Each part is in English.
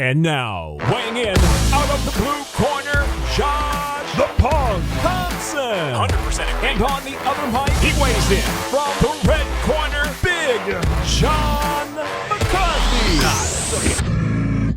And now, weighing in out of the blue corner, Josh the Punk Thompson. 100% agree. And on the other mic, he weighs in from the red corner, Big John McCarthy.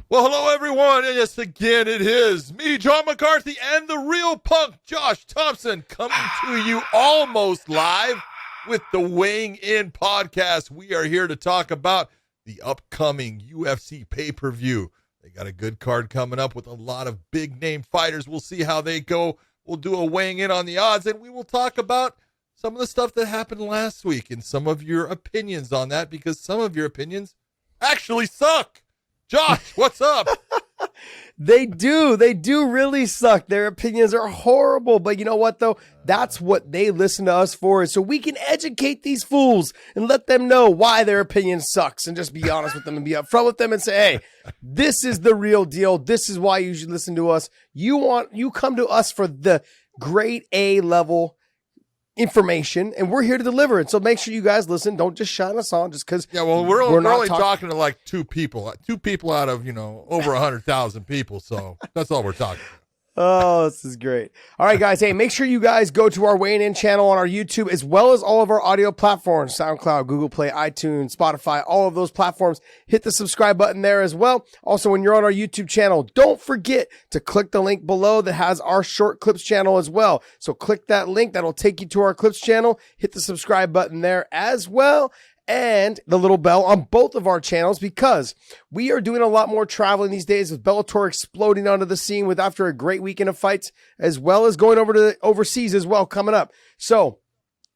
Well, hello, everyone. And yes, again, it is me, John McCarthy, and the real punk, Josh Thompson, coming to you almost live with the Weighing In podcast. We are here to talk about the upcoming UFC pay-per-view. They got a good card coming up with a lot of big-name fighters. We'll see how they go. We'll do a weighing in on the odds, and we will talk about some of the stuff that happened last week and some of your opinions on that, because some of your opinions actually suck. Josh, what's up? They do really suck. Their opinions are horrible. But you know what, though? That's what they listen to us for, is so we can educate these fools and let them know why their opinion sucks, and just be honest with them and be upfront with them and say, hey, this is the real deal. This is why you should listen to us. You come to us for the grade A level information, and we're here to deliver it. So make sure you guys listen. Don't just shine us on just because. Yeah, well, we're only talking to like two people out of, over 100,000 people. So that's all we're talking about. Oh, this is great. All right, guys. Hey, make sure you guys go to our Weighing In channel on our YouTube, as well as all of our audio platforms, SoundCloud, Google Play, iTunes, Spotify, all of those platforms. Hit the subscribe button there as well. Also, when you're on our YouTube channel, don't forget to click the link below that has our short clips channel as well. So click that link. That'll take you to our clips channel. Hit the subscribe button there as well, and the little bell on both of our channels, because we are doing a lot more traveling these days with Bellator exploding onto the scene with after a great weekend of fights, as well as going over to overseas as well coming up. So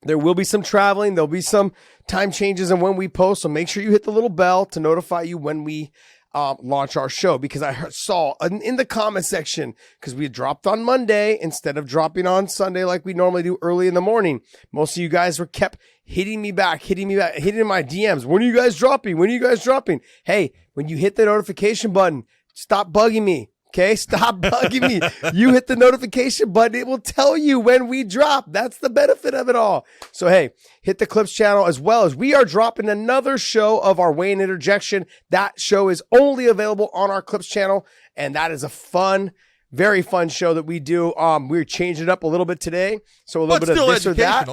there will be some traveling. There'll be some time changes in when we post. So make sure you hit the little bell to notify you when we launch our show, because I saw in the comment section, because we dropped on Monday instead of dropping on Sunday like we normally do early in the morning. Most of you guys were kept hitting in my DMs. When are you guys dropping? Hey, when you hit the notification button, stop bugging me. Okay, stop bugging me. You hit the notification button. It will tell you when we drop. That's the benefit of it all. So, hey, hit the Clips channel, as well as we are dropping another show of our Weigh-In Interjection. That show is only available on our Clips channel, and that is a fun, very fun show that we do. We're changing it up a little bit today. So a little bit of this or that.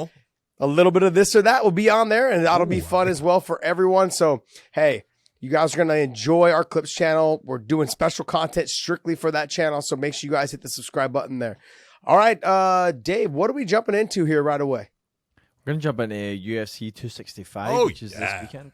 A little bit of this or that will be on there, and that'll be fun as well for everyone. So, hey, you guys are going to enjoy our Clips channel. We're doing special content strictly for that channel, so make sure you guys hit the subscribe button there. All right, Dave, what are we jumping into here right away? We're going to jump into UFC 265, which is this weekend.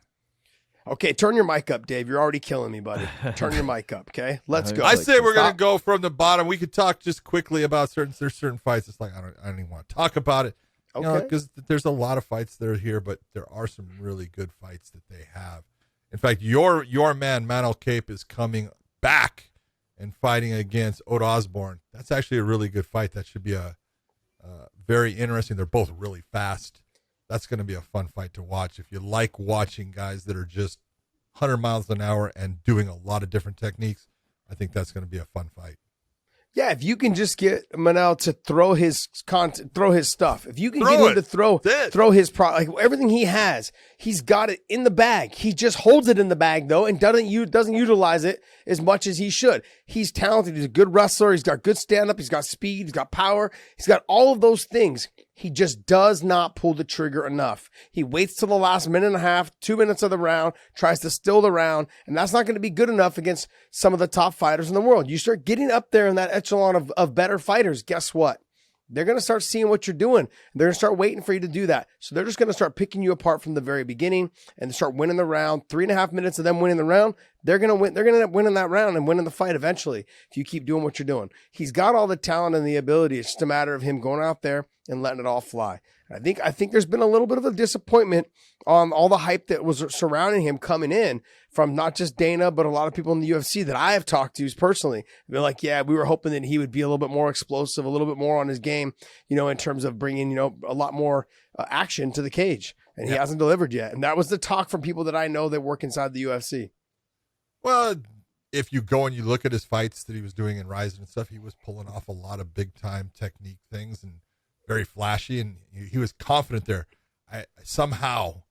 Okay, turn your mic up, Dave. You're already killing me, buddy. Turn your mic up, okay? Let's go. I say we're going to go from the bottom. We could talk just quickly about certain fights. It's like I don't even want to talk about it. Okay. Because there's a lot of fights that are here, but there are some really good fights that they have. In fact, your man, Mckee, is coming back and fighting against Otto Osborne. That's actually a really good fight. That should be a very interesting. They're both really fast. That's going to be a fun fight to watch. If you like watching guys that are just 100 miles an hour and doing a lot of different techniques, I think that's going to be a fun fight. Yeah, if you can just get Manel to throw his stuff, if you can get him to throw his like everything he has, he's got it in the bag. He just holds it in the bag though, and doesn't utilize it as much as he should. He's talented. He's a good wrestler. He's got good stand up. He's got speed. He's got power. He's got all of those things. He just does not pull the trigger enough. He waits till the last minute and a half, 2 minutes of the round, tries to still the round, and that's not going to be good enough against some of the top fighters in the world. You start getting up there in that echelon of better fighters, guess what? They're going to start seeing what you're doing. They're going to start waiting for you to do that. So they're just going to start picking you apart from the very beginning and start winning the round. 3.5 minutes of them winning the round, they're going to win. They're going to end up winning that round and winning the fight eventually if you keep doing what you're doing. He's got all the talent and the ability. It's just a matter of him going out there and letting it all fly. I think there's been a little bit of a disappointment on all the hype that was surrounding him coming in from not just Dana, but a lot of people in the UFC that I have talked to personally. They're like, yeah, we were hoping that he would be a little bit more explosive, a little bit more on his game, in terms of bringing, a lot more action to the cage. And he hasn't delivered yet. And that was the talk from people that I know that work inside the UFC. Well, if you go and you look at his fights that he was doing in Rise and stuff, he was pulling off a lot of big time technique things and very flashy, and he was confident there. Somehow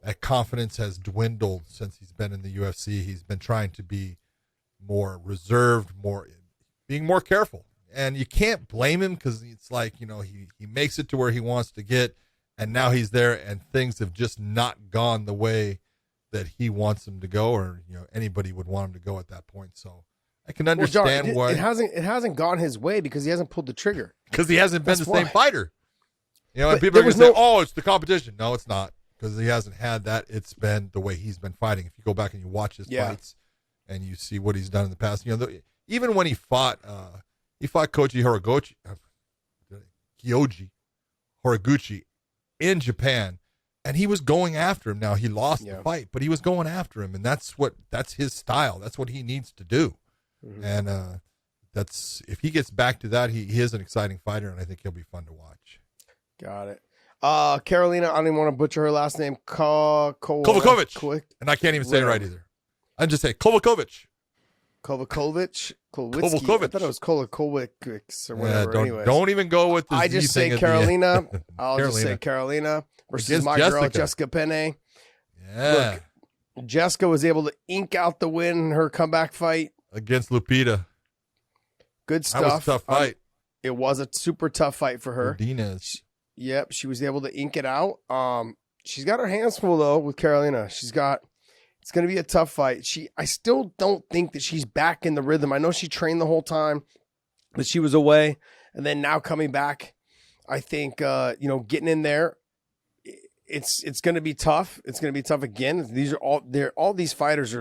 that confidence has dwindled since he's been in the UFC. He's been trying to be more reserved, being more careful. And you can't blame him because it's like, you know, he makes it to where he wants to get, and now he's there, and things have just not gone the way that he wants them to go, or, you know, anybody would want him to go at that point. So I can understand why it hasn't gone his way because he hasn't pulled the trigger. Because he hasn't been the same fighter. You know, and But people are there going to was say, "Oh, it's the competition." No, it's not, because he hasn't had that. It's been the way he's been fighting. If you go back and you watch his fights, and you see what he's done in the past, you know, even when he fought Koji Horiguchi in Japan, and he was going after him. Now he lost the fight, but he was going after him, and that's his style. That's what he needs to do. Mm-hmm. And that's, if he gets back to that, he is an exciting fighter, and I think he'll be fun to watch. Got it. Carolina, I don't even want to butcher her last name. Kovakovic. And I can't even say it right either. I just say Kovakovic. Kovakovic. Kovakovic. I thought it was Kovakovic or whatever. Don't even go with the I just say Carolina. I'll just say Carolina versus against my girl Jessica Penne. Yeah. Look, Jessica was able to ink out the win in her comeback fight against Lupita. Good stuff. That was a tough fight. It was a super tough fight for her. Martinez. Yep, she was able to ink it out. She's got her hands full though with Carolina. It's going to be a tough fight. I still don't think that she's back in the rhythm. I know she trained the whole time, but she was away, and then now coming back. I think getting in there, it's going to be tough. It's going to be tough again. All these fighters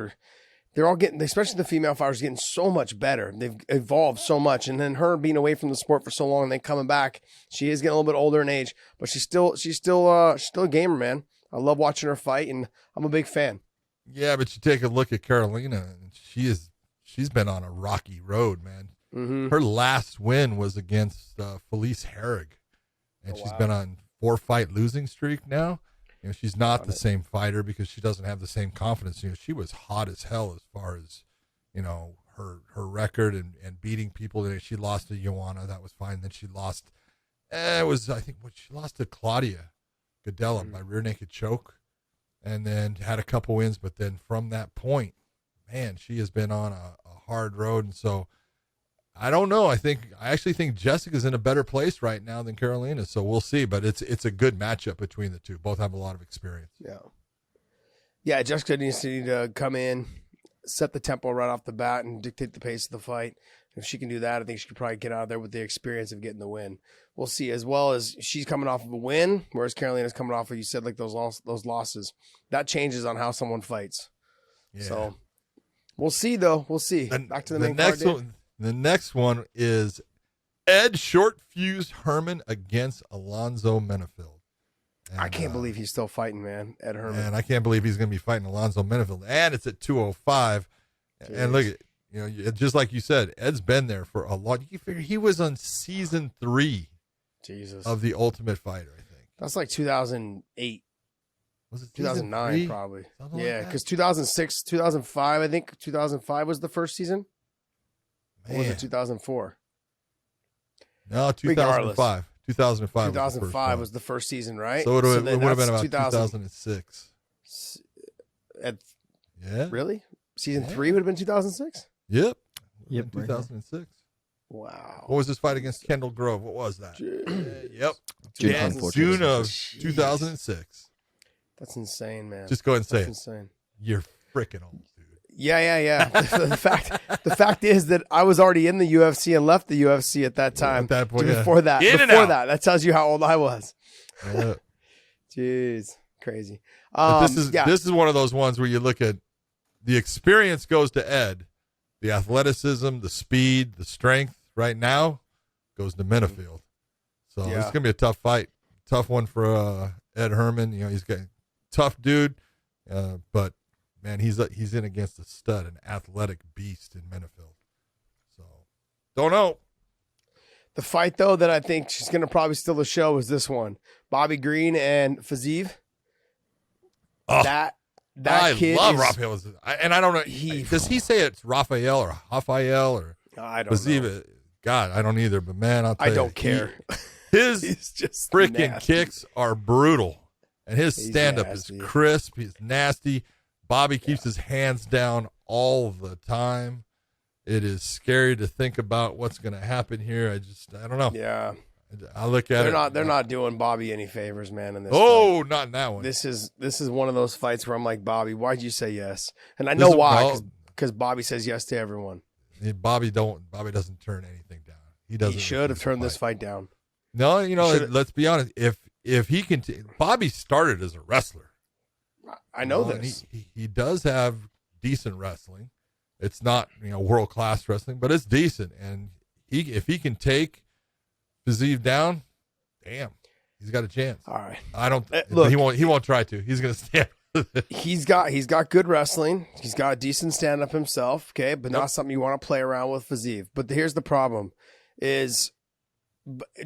they're all getting, especially the female fighters, getting so much better. They've evolved so much, and then her being away from the sport for so long and then coming back, she is getting a little bit older in age, but she's still a gamer, man. I love watching her fight, and I'm a big fan. Yeah, but you take a look at Carolina, and she's been on a rocky road, man. Mm-hmm. Her last win was against Felice Herrig, and she's been on 4-fight losing streak now. You know, she's not the same fighter because she doesn't have the same confidence. You know, she was hot as hell as far as, you know, her record and beating people. She lost to Joanna, that was fine. Then she lost. She lost to Claudia Gadella by rear naked choke. And then had a couple wins, but then from that point, man, she has been on a hard road. And so I don't know. I actually think Jessica's in a better place right now than Carolina. So we'll see. But it's a good matchup between the two. Both have a lot of experience. Yeah, Jessica needs to come in, set the tempo right off the bat, and dictate the pace of the fight. If she can do that, I think she could probably get out of there with the experience of getting the win. We'll see. As well as she's coming off of a win, whereas Carolina's coming off of, you said, like those losses. That changes on how someone fights. Yeah. So we'll see, though. We'll see. Back to the main card. The next one is Ed Short Fuse Herman against Alonzo Menefield. And, I can't believe he's still fighting, man. Ed Herman. And I can't believe he's going to be fighting Alonzo Menefield. And it's at 205. Jeez. And look at, you know, just like you said, Ed's been there for a lot. You figure he was on season 3 of The Ultimate Fighter, I think. That's like 2008. Was it 2009, 3? probably. Something Yeah, because 2006, 2005, I think 2005 was the first season. Man. Or was it 2004? No, 2005. 2005 was the first season, right? So it would have been about 2006. Yeah. Really? Season 3 would have been 2006? Yep. 2006. Wow. What was this fight against Kendall Grove? What was that? Yep. June of 2006. That's insane, man. Just go ahead and say That's insane. You're freaking old, dude. Yeah. the fact is that I was already in the UFC and left the UFC at that time. At that point, before that. That tells you how old I was. Yeah. Jeez. Crazy. This is one of those ones where you look at the experience goes to Ed. The athleticism, the speed, the strength right now goes to Menefield. So it's going to be a tough fight. Tough one for Ed Herman. You know, he's got tough dude, but man, he's in against a stud, an athletic beast in Menefield. So don't know. The fight though that I think she's going to probably steal the show is this one: Bobby Green and Fiziev. That kid love is, Rafael, and I don't know. Does he say it's Rafael or Rafael or I don't know. God, I don't either. But man, I'll tell you, I don't care. His He's just freaking nasty. kicks are brutal, and his stand-up is crisp. He's nasty. Bobby keeps his hands down all the time. It is scary to think about what's going to happen here. I don't know. Yeah. I look at They're not doing Bobby any favors, man, in this fight. fight. Not in that one. This is one of those fights where I'm like, Bobby, why'd you say yes? And I know why, because Bobby says yes to everyone. Bobby doesn't turn anything down. He should have turned this fight down. No, let's be honest. If he can, Bobby started as a wrestler. I know this. He does have decent wrestling. It's not world class wrestling, but it's decent. And if he can take Fiziev down, damn, he's got a chance. All right. I don't look. He won't try to. He's going to stand. He's got good wrestling. He's got a decent stand up himself. Okay, but not something you want to play around with Fiziev. But here's the problem: is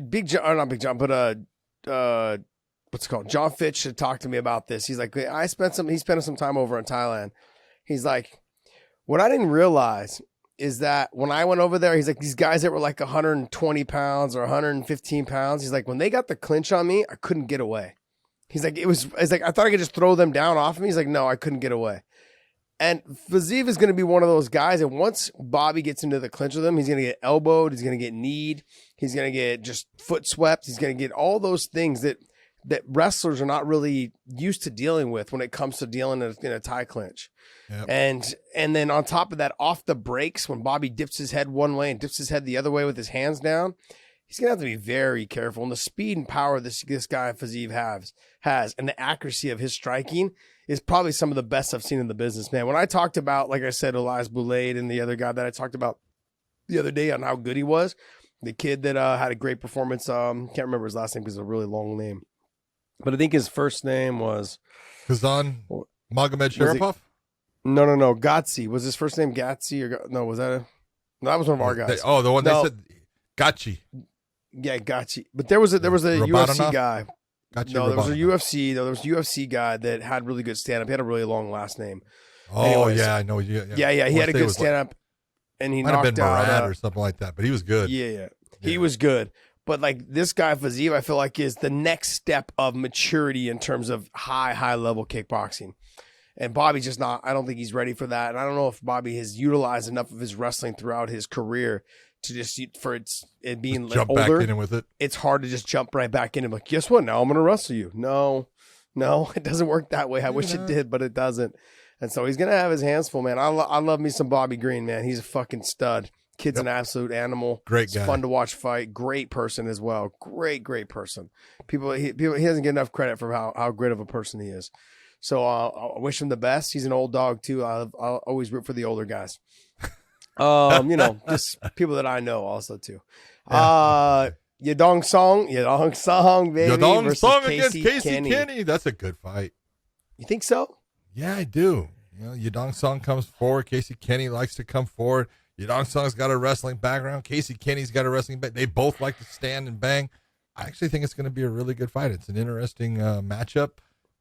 Big John, or not Big John, but what's it called? John Fitch had talked to me about this. He's like, he spent some time over in Thailand. He's like, what I didn't realize is that when I went over there, he's like, these guys that were like 120 pounds or 115 pounds, he's like, when they got the clinch on me, I couldn't get away. He's like, it's like, I thought I could just throw them down off of me. He's like, no, I couldn't get away. And Fiziev is going to be one of those guys. And once Bobby gets into the clinch with him, he's going to get elbowed. He's going to get kneed. He's going to get just foot swept. He's going to get all those things that wrestlers are not really used to dealing with when it comes to dealing in a Thai clinch. Yep. And then on top of that, off the breaks, when Bobby dips his head one way and dips his head the other way with his hands down, he's going to have to be very careful. And the speed and power this guy Fiziev has and the accuracy of his striking is probably some of the best I've seen in the business, man. When I talked about, like I said, Elias Boulade and the other guy that I talked about the other day on how good he was, the kid that had a great performance, can't remember his last name because it's a really long name. But I think his first name was Kazan Magomed Sharapov? No. Gotsi. Was his first name Gotsi or no? Was that that was one of our guys? The one they said Gachi. Yeah, Gotchi. But there was a UFC guy. There was a UFC guy that had really good stand up. He had a really long last name. Oh, anyways, yeah, I know. Yeah. He had a good stand up, and he might knocked have been out Murad or something like that. But he was good. Yeah. He was good. But like this guy Fiziev, I feel like is the next step of maturity in terms of high level kickboxing. And Bobby's just not. I don't think he's ready for that. And I don't know if Bobby has utilized enough of his wrestling throughout his career to just for it being jump older. Back in with it. It's hard to just jump right back in and be like, guess what? Now I'm going to wrestle you. No, it doesn't work that way. I wish it did, but it doesn't. And so he's going to have his hands full, man. I love me some Bobby Green, man. He's a fucking stud. Kid's an absolute animal. Great guy. It's fun to watch fight. Great person as well. Great person. He doesn't get enough credit for how great of a person he is. So I wish him the best. He's an old dog too. I'll always root for the older guys. Just people that I know also too. Yeah. Yadong Song, baby. Yadong Song against Casey Kenny. Kenny. That's a good fight. You think so? Yeah, I do. Yadong Song comes forward. Casey Kenny likes to come forward. Yadong Song's got a wrestling background. Casey Kenny's got a wrestling background. They both like to stand and bang. I actually think it's going to be a really good fight. It's an interesting matchup.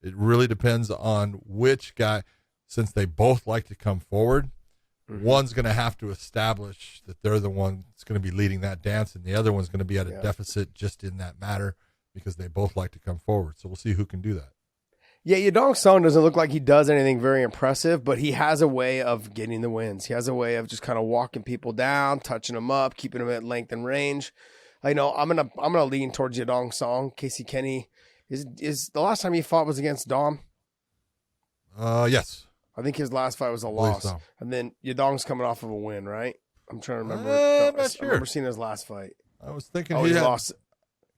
It really depends on which guy, since they both like to come forward. Mm-hmm. One's going to have to establish that they're the one that's going to be leading that dance, and the other one's going to be at a deficit just in that matter because they both like to come forward. So we'll see who can do that. Yeah, Yadong Song doesn't look like he does anything very impressive, but he has a way of getting the wins. He has a way of just kind of walking people down, touching them up, keeping them at length and range. I'm gonna lean towards Yadong Song. Casey Kenny is the last time he fought was against Dom. Yes. I think his last fight was a loss, so. And then Yadong's coming off of a win, right? I'm trying to remember. I'm not sure. I remember seeing his last fight. I was thinking he lost.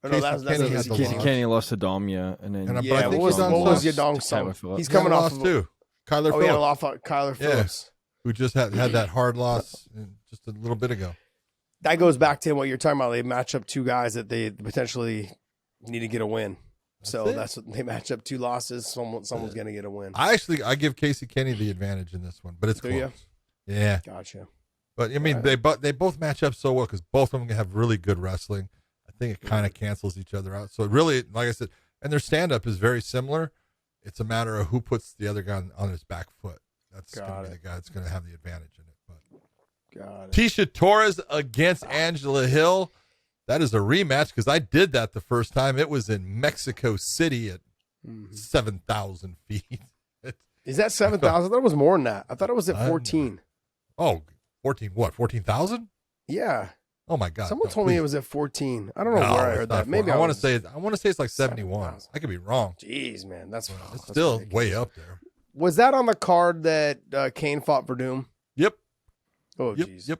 Casey Kenny lost to Dom, and then what was Yadong's song? He's coming off of too. Kyler Phillips. He had a loss of Kyler Phillips, who just had that hard loss just a little bit ago. That goes back to what you're talking about. They match up two guys that they potentially need to get a win. That's what they match up, two losses. Someone's going to get a win. I give Casey Kenny the advantage in this one, but it's close. You? Yeah, gotcha. But I mean, they both match up so well because both of them have really good wrestling. I think it kind of cancels each other out. So it really, like I said, and their stand up is very similar. It's a matter of who puts the other guy on his back foot. That's going to be the guy that's going to have the advantage in it. But Tisha Torres against Angela Hill. That is a rematch because I did that the first time. It was in Mexico City at 7,000 feet. Is that 7,000? I thought it was more than that. I thought it was at 14. Oh, 14 what? 14,000? Yeah. Oh my God! Someone told me it was at 14. I don't know No, where I it's heard not that. Maybe 14. I want was. to say. I want to say it's like 71. 7,000. I could be wrong. Jeez, man, that's Still ridiculous. way up there. Was that on the card that Kane fought for Doom? Yep. Oh, Yep. jeez. Yep.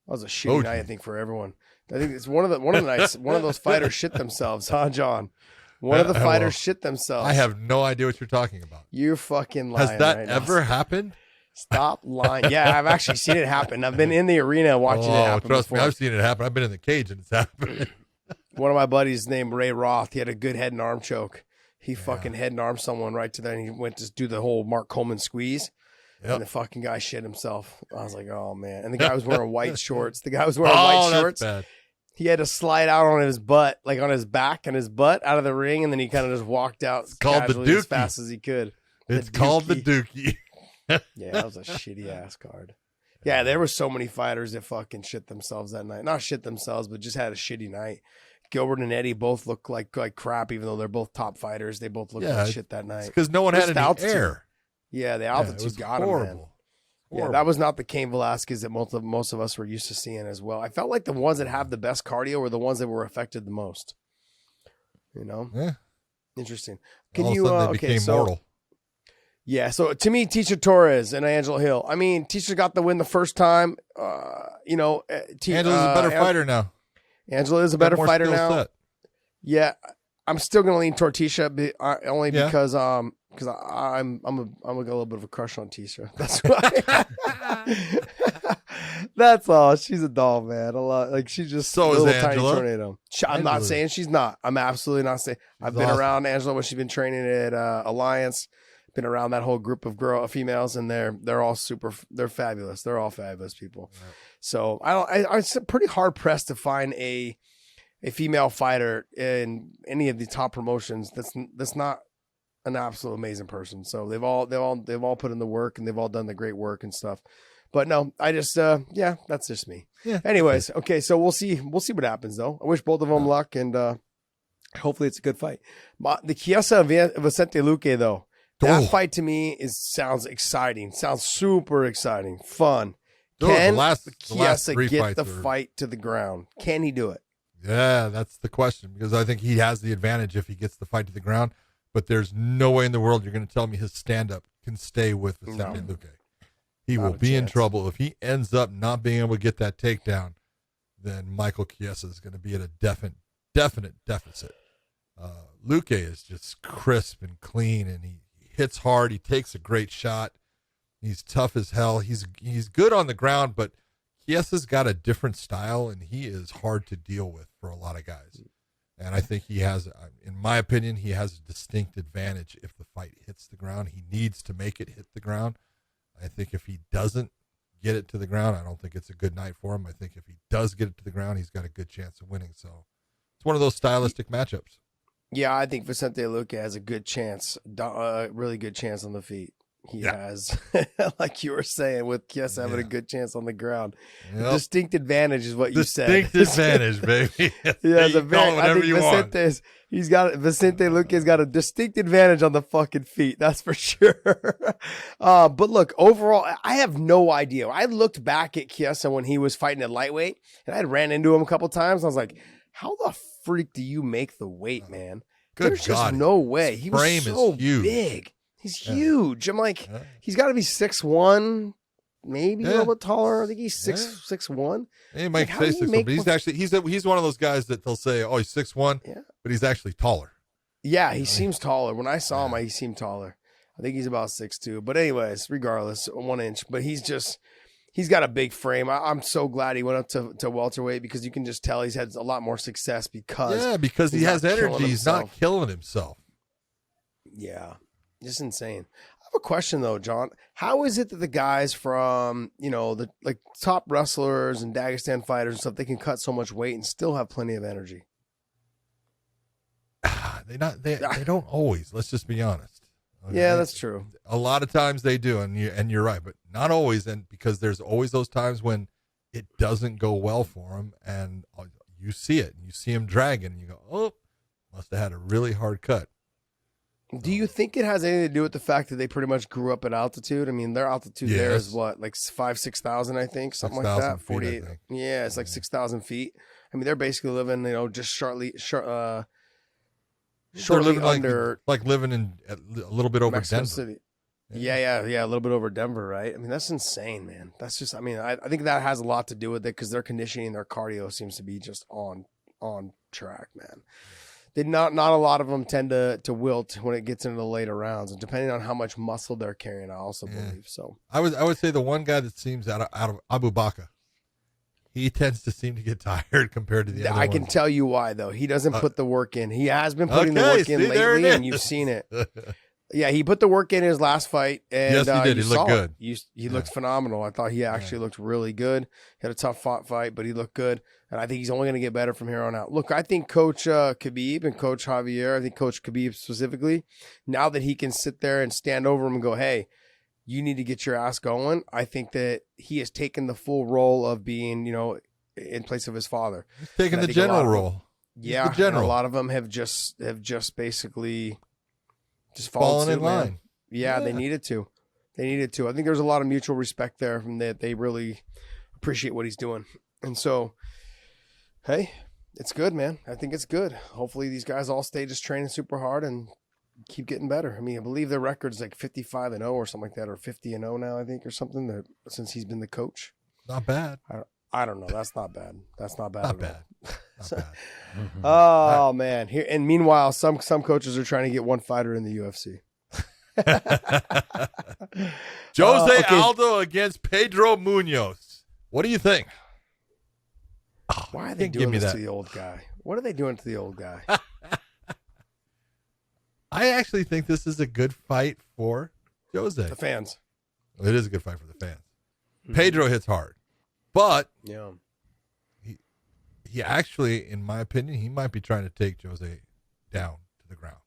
That was a shitty night, I think, for everyone. I think it's one of the nights. One of those fighters shit themselves, huh, John? One of the fighters shit themselves. I have no idea what you're talking about. You're fucking lying. Has that right ever now. happened? Stop lying. Yeah, I've actually seen it happen. I've been in the arena watching it happen. Trust before. me, I've seen it happen. I've been in the cage and it's happened. One of my buddies named Ray Roth. He had a good head and arm choke. He fucking head and arm someone right to there, and he went to do the whole Mark Coleman squeeze. Yep. And the fucking guy shit himself. I was like, oh man. And the guy was wearing white shorts. The guy was wearing white shorts. That's bad. He had to slide out on his butt, like on his back and his butt out of the ring, and then he kind of just walked out called the casually as Dookie. fast as he could. It's called the Dookie. Yeah, that was a shitty ass card. Yeah, there were so many fighters that fucking shit themselves that night. Not shit themselves, but just had a shitty night. Gilbert and Eddie both look like crap, even though they're both top fighters. They both looked like shit that night. Because no one had Just any altitude. air. Yeah, the It altitude was got him, man. horrible. Yeah, that was not the Cain Velasquez that most of us were used to seeing as well. I felt like the ones that have the best cardio were the ones that were affected the most. You know? Yeah. Interesting. All of a sudden they became mortal. Yeah, so to me, Tisha Torres and Angela Hill. I mean, Tisha got the win the first time. Angela's a better fighter now. Angela is a better More fighter skill now. set. Yeah, I'm still gonna lean toward Tisha, only because I'm a little bit of a crush on Tisha. That's why. That's all. She's a doll, man. A lot. Like she's just So a is little tiny Angela. tornado. I'm not saying she's not. I'm absolutely not saying. I've been awesome. around Angela when she's been training at Alliance. Been around that whole group of females, and they're all they're fabulous. They're all fabulous people. Right. So I'm pretty hard pressed to find a female fighter in any of the top promotions that's not an absolute amazing person. So they've all put in the work, and they've all done the great work and stuff. But no, I just that's just me. Yeah. Anyways, okay, so we'll see what happens though. I wish both of them luck, and hopefully it's a good fight. The Kiesa and Vicente Luque though. That fight to me sounds exciting. Sounds super exciting. Fun. Can Kiesa get the fight to the ground? Can he do it? Yeah, that's the question, because I think he has the advantage if he gets the fight to the ground, but there's no way in the world you're going to tell me his stand-up can stay with Vicente Luque. He will be in trouble. If he ends up not being able to get that takedown, then Michael Kiesa is going to be at a definite deficit. Luque is just crisp and clean, and he hits hard. He takes a great shot. He's tough as hell. He's good on the ground, but Kiesa's got a different style, and he is hard to deal with for a lot of guys. And I think he has, in my opinion, he has a distinct advantage if the fight hits the ground. He needs to make it hit the ground. I think if he doesn't get it to the ground, I don't think it's a good night for him. I think if he does get it to the ground, he's got a good chance of winning. So it's one of those stylistic matchups. Yeah, I think Vicente Luque has a good chance, really good chance on the feet. He has, like you were saying, with Kiesa having a good chance on the ground. Yep. Distinct advantage is what you said. Distinct advantage, baby. Yeah, you call it whatever you want. Vicente Luque's got a distinct advantage on the fucking feet. That's for sure. But look, overall, I have no idea. I looked back at Kiesa when he was fighting at lightweight, and I ran into him a couple times. I was like, how the freak do you make the weight, man? There's just no way. He was so big. He's huge. I'm like, he's got to be 6'1", maybe a little bit taller. I think he's 6'1". He might say 6'1", but he's one of those guys that they'll say, oh, he's 6'1", but he's actually taller. Yeah, he seems taller. When I saw him, he seemed taller. I think he's about 6'2". But anyways, regardless, 1 inch. But he's got a big frame. I'm so glad he went up to welterweight, because you can just tell he's had a lot more success because he has energy. He's not killing himself. Yeah. Just insane. I have a question though, John. How is it that the guys from, the top wrestlers and Dagestan fighters and stuff, they can cut so much weight and still have plenty of energy? They don't always. Let's just be honest. Okay? Yeah, that's true. A lot of times they do, and you're right, but not always. And because there's always those times when it doesn't go well for them, and you see it, and you see them dragging, and you go, oh, must have had a really hard cut. Do you think it has anything to do with the fact that they pretty much grew up at altitude? I mean, their altitude there is what, like 6,000, I think, something like that. 48. Yeah, it's like 6,000 feet. I mean, they're basically living, just shortly under, like living in a little bit over Mexico Denver. City. Yeah, a little bit over Denver, right? I mean, that's insane, man. That's just, I think that has a lot to do with it because their conditioning, their cardio seems to be just on track, man. Not a lot of them tend to wilt when it gets into the later rounds, and depending on how much muscle they're carrying, I also believe so. I would say the one guy that seems out of Abu Bakr, he tends to seem to get tired compared to the other I can ones. tell you why though. He doesn't put the work in. He has been putting the work in lately, and you've seen it. Yeah, he put the work in his last fight, and yes, he did. He looked good. He looked phenomenal. I thought he actually looked really good. He had a tough fight, but he looked good, and I think he's only going to get better from here on out. Look, I think Coach Khabib and Coach Javier, I think Coach Khabib specifically, now that he can sit there and stand over him and go, hey, you need to get your ass going, I think that he has taken the full role of being, in place of his father. He's taking the general role. Yeah, the general. A lot of them have just basically just fallen in line. Man. Yeah, they needed to. I think there's a lot of mutual respect there from that. They really appreciate what he's doing. And so, hey, it's good, man. I think it's good. Hopefully these guys all stay just training super hard and keep getting better. I mean, I believe their record's like 55-0 or something like that, or 50-0 now, I think, or something, since he's been the coach. Not bad. I don't know. That's not bad. Not bad. Not bad. Oh man! Here and meanwhile, some coaches are trying to get one fighter in the UFC. Jose Aldo against Pedro Munoz. What do you think? Why are they doing this to the old guy? What are they doing to the old guy? I actually think this is a good fight for Jose. The fans. It is a good fight for the fans. Pedro hits hard, but yeah. He actually, in my opinion, he might be trying to take Jose down to the ground.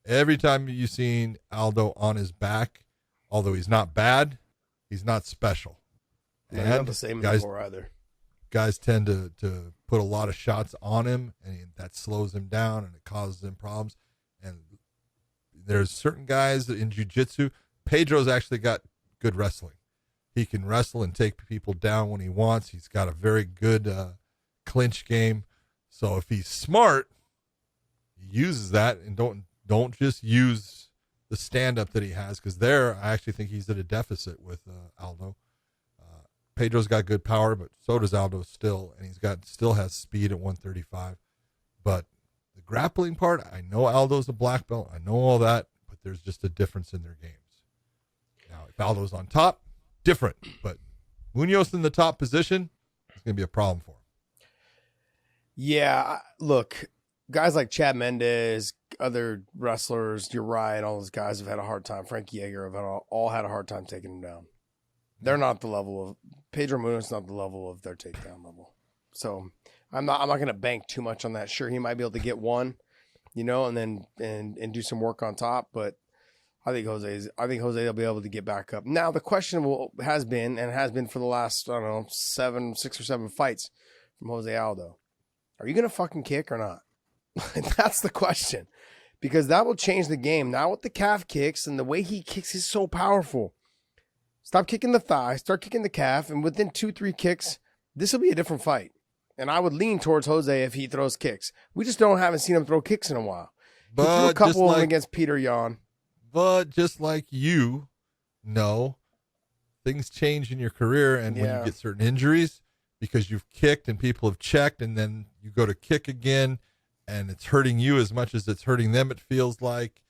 Every time you've seen Aldo on his back, although he's not bad, he's not special. And not the same anymore either. Guys tend to put a lot of shots on him, and that slows him down, and it causes him problems. And there's certain guys in jiu-jitsu. Pedro's actually got good wrestling. He can wrestle and take people down when he wants. He's got a very good clinch game. So if he's smart, he uses that, and don't just use the stand-up that he has, because there I actually think he's at a deficit with Aldo. Pedro's got good power, but so does Aldo still, and still has speed at 135. But the grappling part, I know Aldo's a black belt. I know all that, but there's just a difference in their games. Now, if Aldo's on top, different. But Munoz in the top position, it's going to be a problem for him. Yeah, look, guys like Chad Mendes, other wrestlers, you're right, all those guys have had a hard time. Frank Yeager have all had a hard time taking him down. They're not the level of Pedro Munoz, not the level of their takedown level. So I'm not going to bank too much on that. Sure, he might be able to get one, and then and do some work on top, but I think Jose will be able to get back up. Now the question has been for the last 6 or 7 fights from Jose Aldo. Are you going to fucking kick or not? That's the question, because that will change the game. Now with the calf kicks and the way he kicks is so powerful. Stop kicking the thigh, start kicking the calf, and within 2-3 kicks, this will be a different fight. And I would lean towards Jose if he throws kicks. We just haven't seen him throw kicks in a while. He threw a couple of them against Peter Yan. But just like things change in your career, and when you get certain injuries, because you've kicked and people have checked, and then you go to kick again, and it's hurting you as much as it's hurting them, it feels like.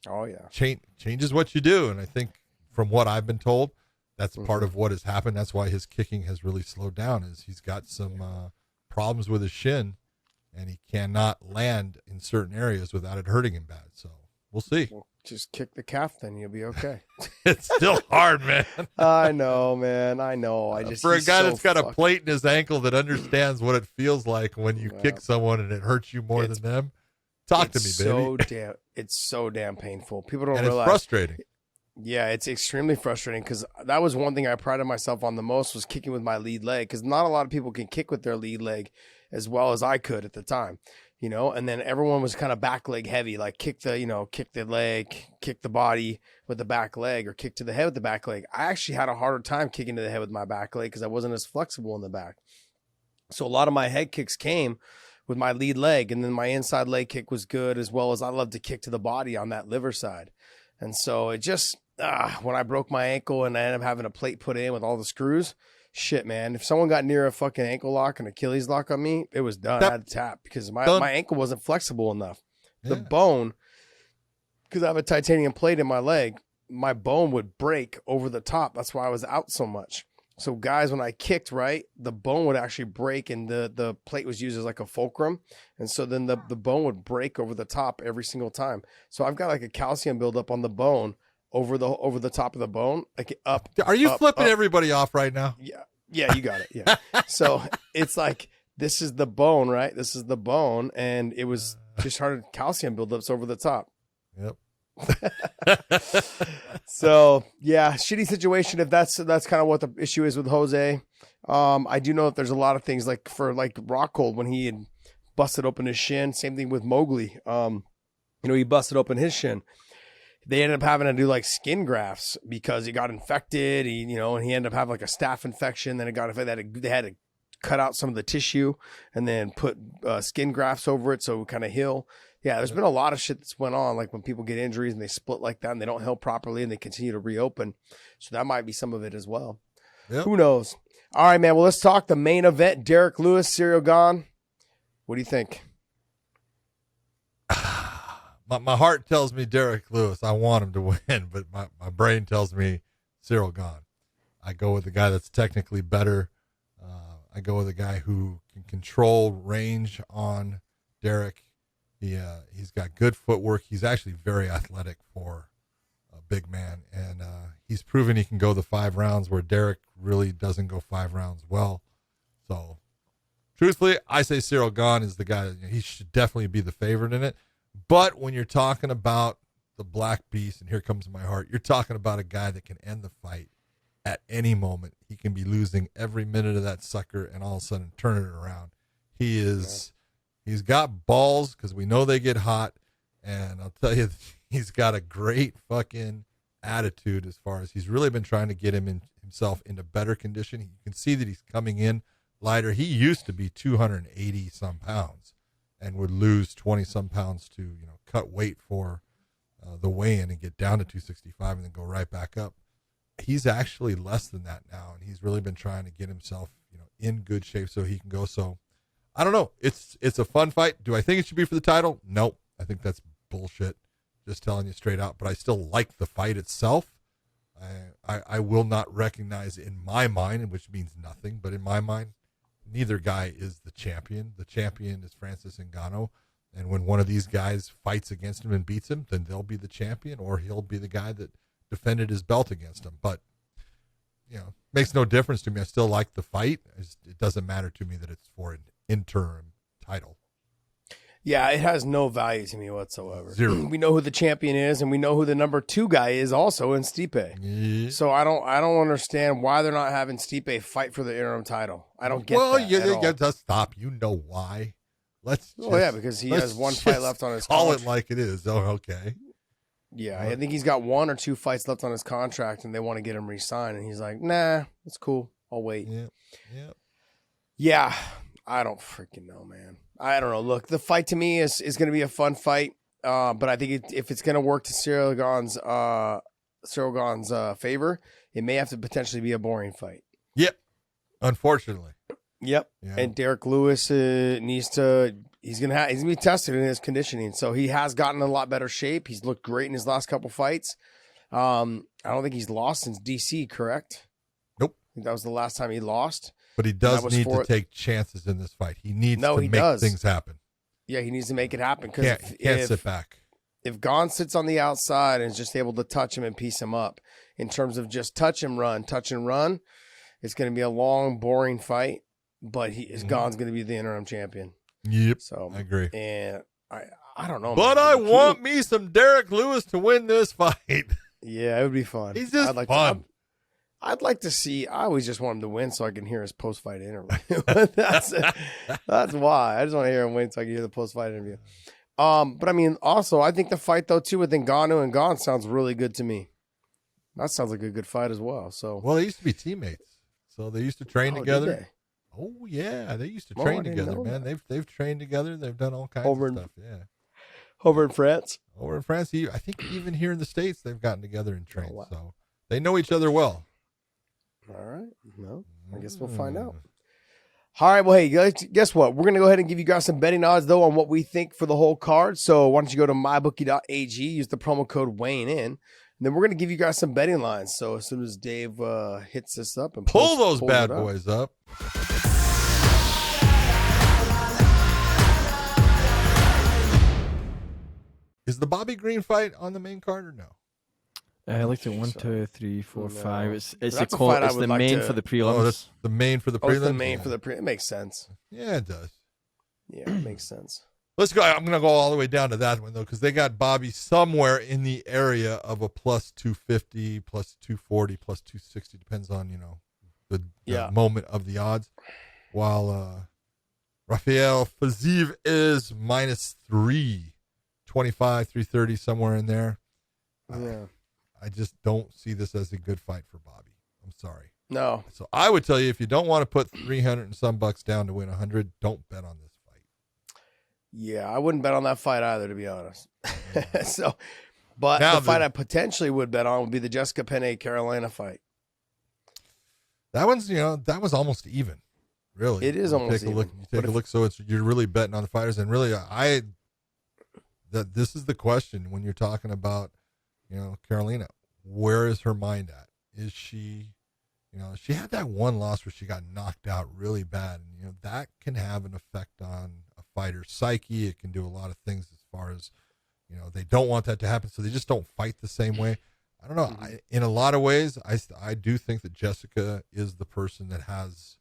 Oh, yeah. Changes what you do. And I think from what I've been told, that's part of what has happened. That's why his kicking has really slowed down, is he's got some problems with his shin, and he cannot land in certain areas without it hurting him bad. So we'll see. Well, just kick the calf, then you'll be okay. It's still hard, man. I know, man. I know. For a guy that's got a plate in his ankle that understands what it feels like when you kick someone and it hurts you more than them. Talk to me, baby. It's so damn painful. People don't and realize. It's frustrating. Yeah, it's extremely frustrating, because that was one thing I prided myself on the most, was kicking with my lead leg, because not a lot of people can kick with their lead leg as well as I could at the time. you know, and then everyone was kind of back leg heavy, like kick the leg, kick the body with the back leg, or kick to the head with the back leg. I actually had a harder time kicking to the head with my back leg because I wasn't as flexible in the back. So a lot of my head kicks came with my lead leg, and then my inside leg kick was good, as well as I love to kick to the body on that liver side. And so it just, when I broke my ankle and I ended up having a plate put in with all the screws, shit, man, if someone got near a fucking ankle lock and Achilles lock on me, it was done. I had to tap because my ankle wasn't flexible enough. The bone, because I have a titanium plate in my leg, my bone would break over the top. That's why I was out so much. So guys, when I kicked, right, the bone would actually break, and the plate was used as like a fulcrum. And so then the bone would break over the top every single time. So I've got like a calcium buildup on the bone over the top of the bone, like up. Are you up, flipping up. everybody off right now? Yeah, you got it. Yeah. So it's like, this is the bone, right? This is the bone. And it was just hard calcium buildups over the top. Yep. So yeah, shitty situation. If that's kind of what the issue is with Jose. I do know that there's a lot of things like for like Rockhold when he had busted open his shin. Same thing with Mowgli. He busted open his shin. They ended up having to do like skin grafts because he got infected. And he ended up having like a staph infection. Then it got infected. They had to cut out some of the tissue and then put skin grafts over it so it would kind of heal. Yeah, there's been a lot of shit that's went on, like when people get injuries and they split like that and they don't heal properly and they continue to reopen. So that might be some of it as well. Yep. Who knows? All right, man. Well, let's talk the main event. Derrick Lewis, Ciryl Gane. What do you think? My heart tells me Derrick Lewis. I want him to win, but my brain tells me Ciryl Gane. I go with the guy that's technically better. I go with a guy who can control range on Derrick. He's got good footwork. He's actually very athletic for a big man, and he's proven he can go the 5 rounds where Derrick really doesn't go 5 rounds well. So, truthfully, I say Ciryl Gane is the guy. He should definitely be the favorite in it. But when you're talking about the Black Beast, and here comes my heart, you're talking about a guy that can end the fight at any moment. He can be losing every minute of that sucker and all of a sudden turn it around. He's got balls because we know they get hot. And I'll tell you, he's got a great fucking attitude as far as he's really been trying to get himself into better condition. You can see that he's coming in lighter. He used to be 280 some pounds and would lose 20 some pounds to, cut weight for the weigh-in and get down to 265 and then go right back up. He's actually less than that now. And he's really been trying to get himself, in good shape so he can go. So I don't know. It's a fun fight. Do I think it should be for the title? No, I think that's bullshit. Just telling you straight out, but I still like the fight itself. I will not recognize in my mind, which means nothing, but in my mind, neither guy is the champion. The champion is Francis Ngannou. And when one of these guys fights against him and beats him, then they'll be the champion, or he'll be the guy that defended his belt against him. But, makes no difference to me. I still like the fight. It doesn't matter to me that it's for an interim title. Yeah, it has no value to me whatsoever. Zero. We know who the champion is, and we know who the number 2 guy is also in Stipe. Yeah. So I don't understand why they're not having Stipe fight for the interim title. I don't get that at all. Just stop. You know why? Because he has one fight left on his call contract. it like it is. Oh, okay. Yeah, I think he's got 1 or 2 fights left on his contract, and they want to get him re-signed, and he's like, nah, it's cool. I'll wait. Yeah, I don't freaking know, man. I don't know. Look, the fight to me is going to be a fun fight, but I think if it's going to work to Ciryl Gane's favor, it may have to potentially be a boring fight. Yep. Unfortunately. Yep. Yeah. And Derrick Lewis he's going to be tested in his conditioning. So he has gotten a lot better shape. He's looked great in his last couple fights. I don't think he's lost since DC, correct? Nope. I think that was the last time he lost. But he does need to take chances in this fight. He needs to make things happen. Yeah, he needs to make it happen. Can't sit back. If Gane sits on the outside and is just able to touch him and piece him up, in terms of just touch and run, it's going to be a long, boring fight. But Gane's going to be the interim champion. Yep. So I agree. And I don't know. But I want me some Derrick Lewis to win this fight. Yeah, it would be fun. He's just fun. I'd like to see. I always just want him to win so I can hear his post-fight interview. That's why. I just want to hear him win so I can hear the post-fight interview. But I mean, also, I think the fight though too with Ngannou and Gane sounds really good to me. That sounds like a good fight as well. So, well, they used to be teammates, so they used to train together. Did they? Oh yeah, they used to train together, man. They've trained together. They've done all kinds of stuff. Yeah, over in France. Over in France, I think even here in the States, they've gotten together and trained. Oh, wow. So they know each other well. All right. Well, I guess we'll find out. All right. Well, hey, guys, guess what? We're going to go ahead and give you guys some betting odds, though, on what we think for the whole card. So why don't you go to mybookie.ag, use the promo code weighing in, and then we're going to give you guys some betting lines. So as soon as Dave hits this up and pull those bad boys up. Is the Bobby Green fight on the main card or no? I looked at 1, 2, 3, 4, 5. It's the like main for the prelims. Oh, that's the main for the prelims. It's the main for the prelims. It makes sense. Yeah, it does. Yeah, it makes sense. Let's go. I'm going to go all the way down to that one though, because they got Bobby somewhere in the area of a plus 250, plus 240, plus 260. Depends on the moment of the odds. While Rafael Fiziev is minus 325, 330, somewhere in there. Yeah. I just don't see this as a good fight for Bobby. I'm sorry. No. So I would tell you, if you don't want to put 300 and some bucks down to win 100, don't bet on this fight. Yeah, I wouldn't bet on that fight either, to be honest. But now the fight I potentially would bet on would be the Jessica Penne Carolina fight. That one's, that was almost even. Really, it is almost even. You take a look. So you're really betting on the fighters, and really, this is the question when you're talking about. Carolina, where is her mind at? Is she, she had that one loss where she got knocked out really bad. And, that can have an effect on a fighter's psyche. It can do a lot of things as far as, they don't want that to happen. So they just don't fight the same way. I don't know. In a lot of ways, I do think that Jessica is the person that has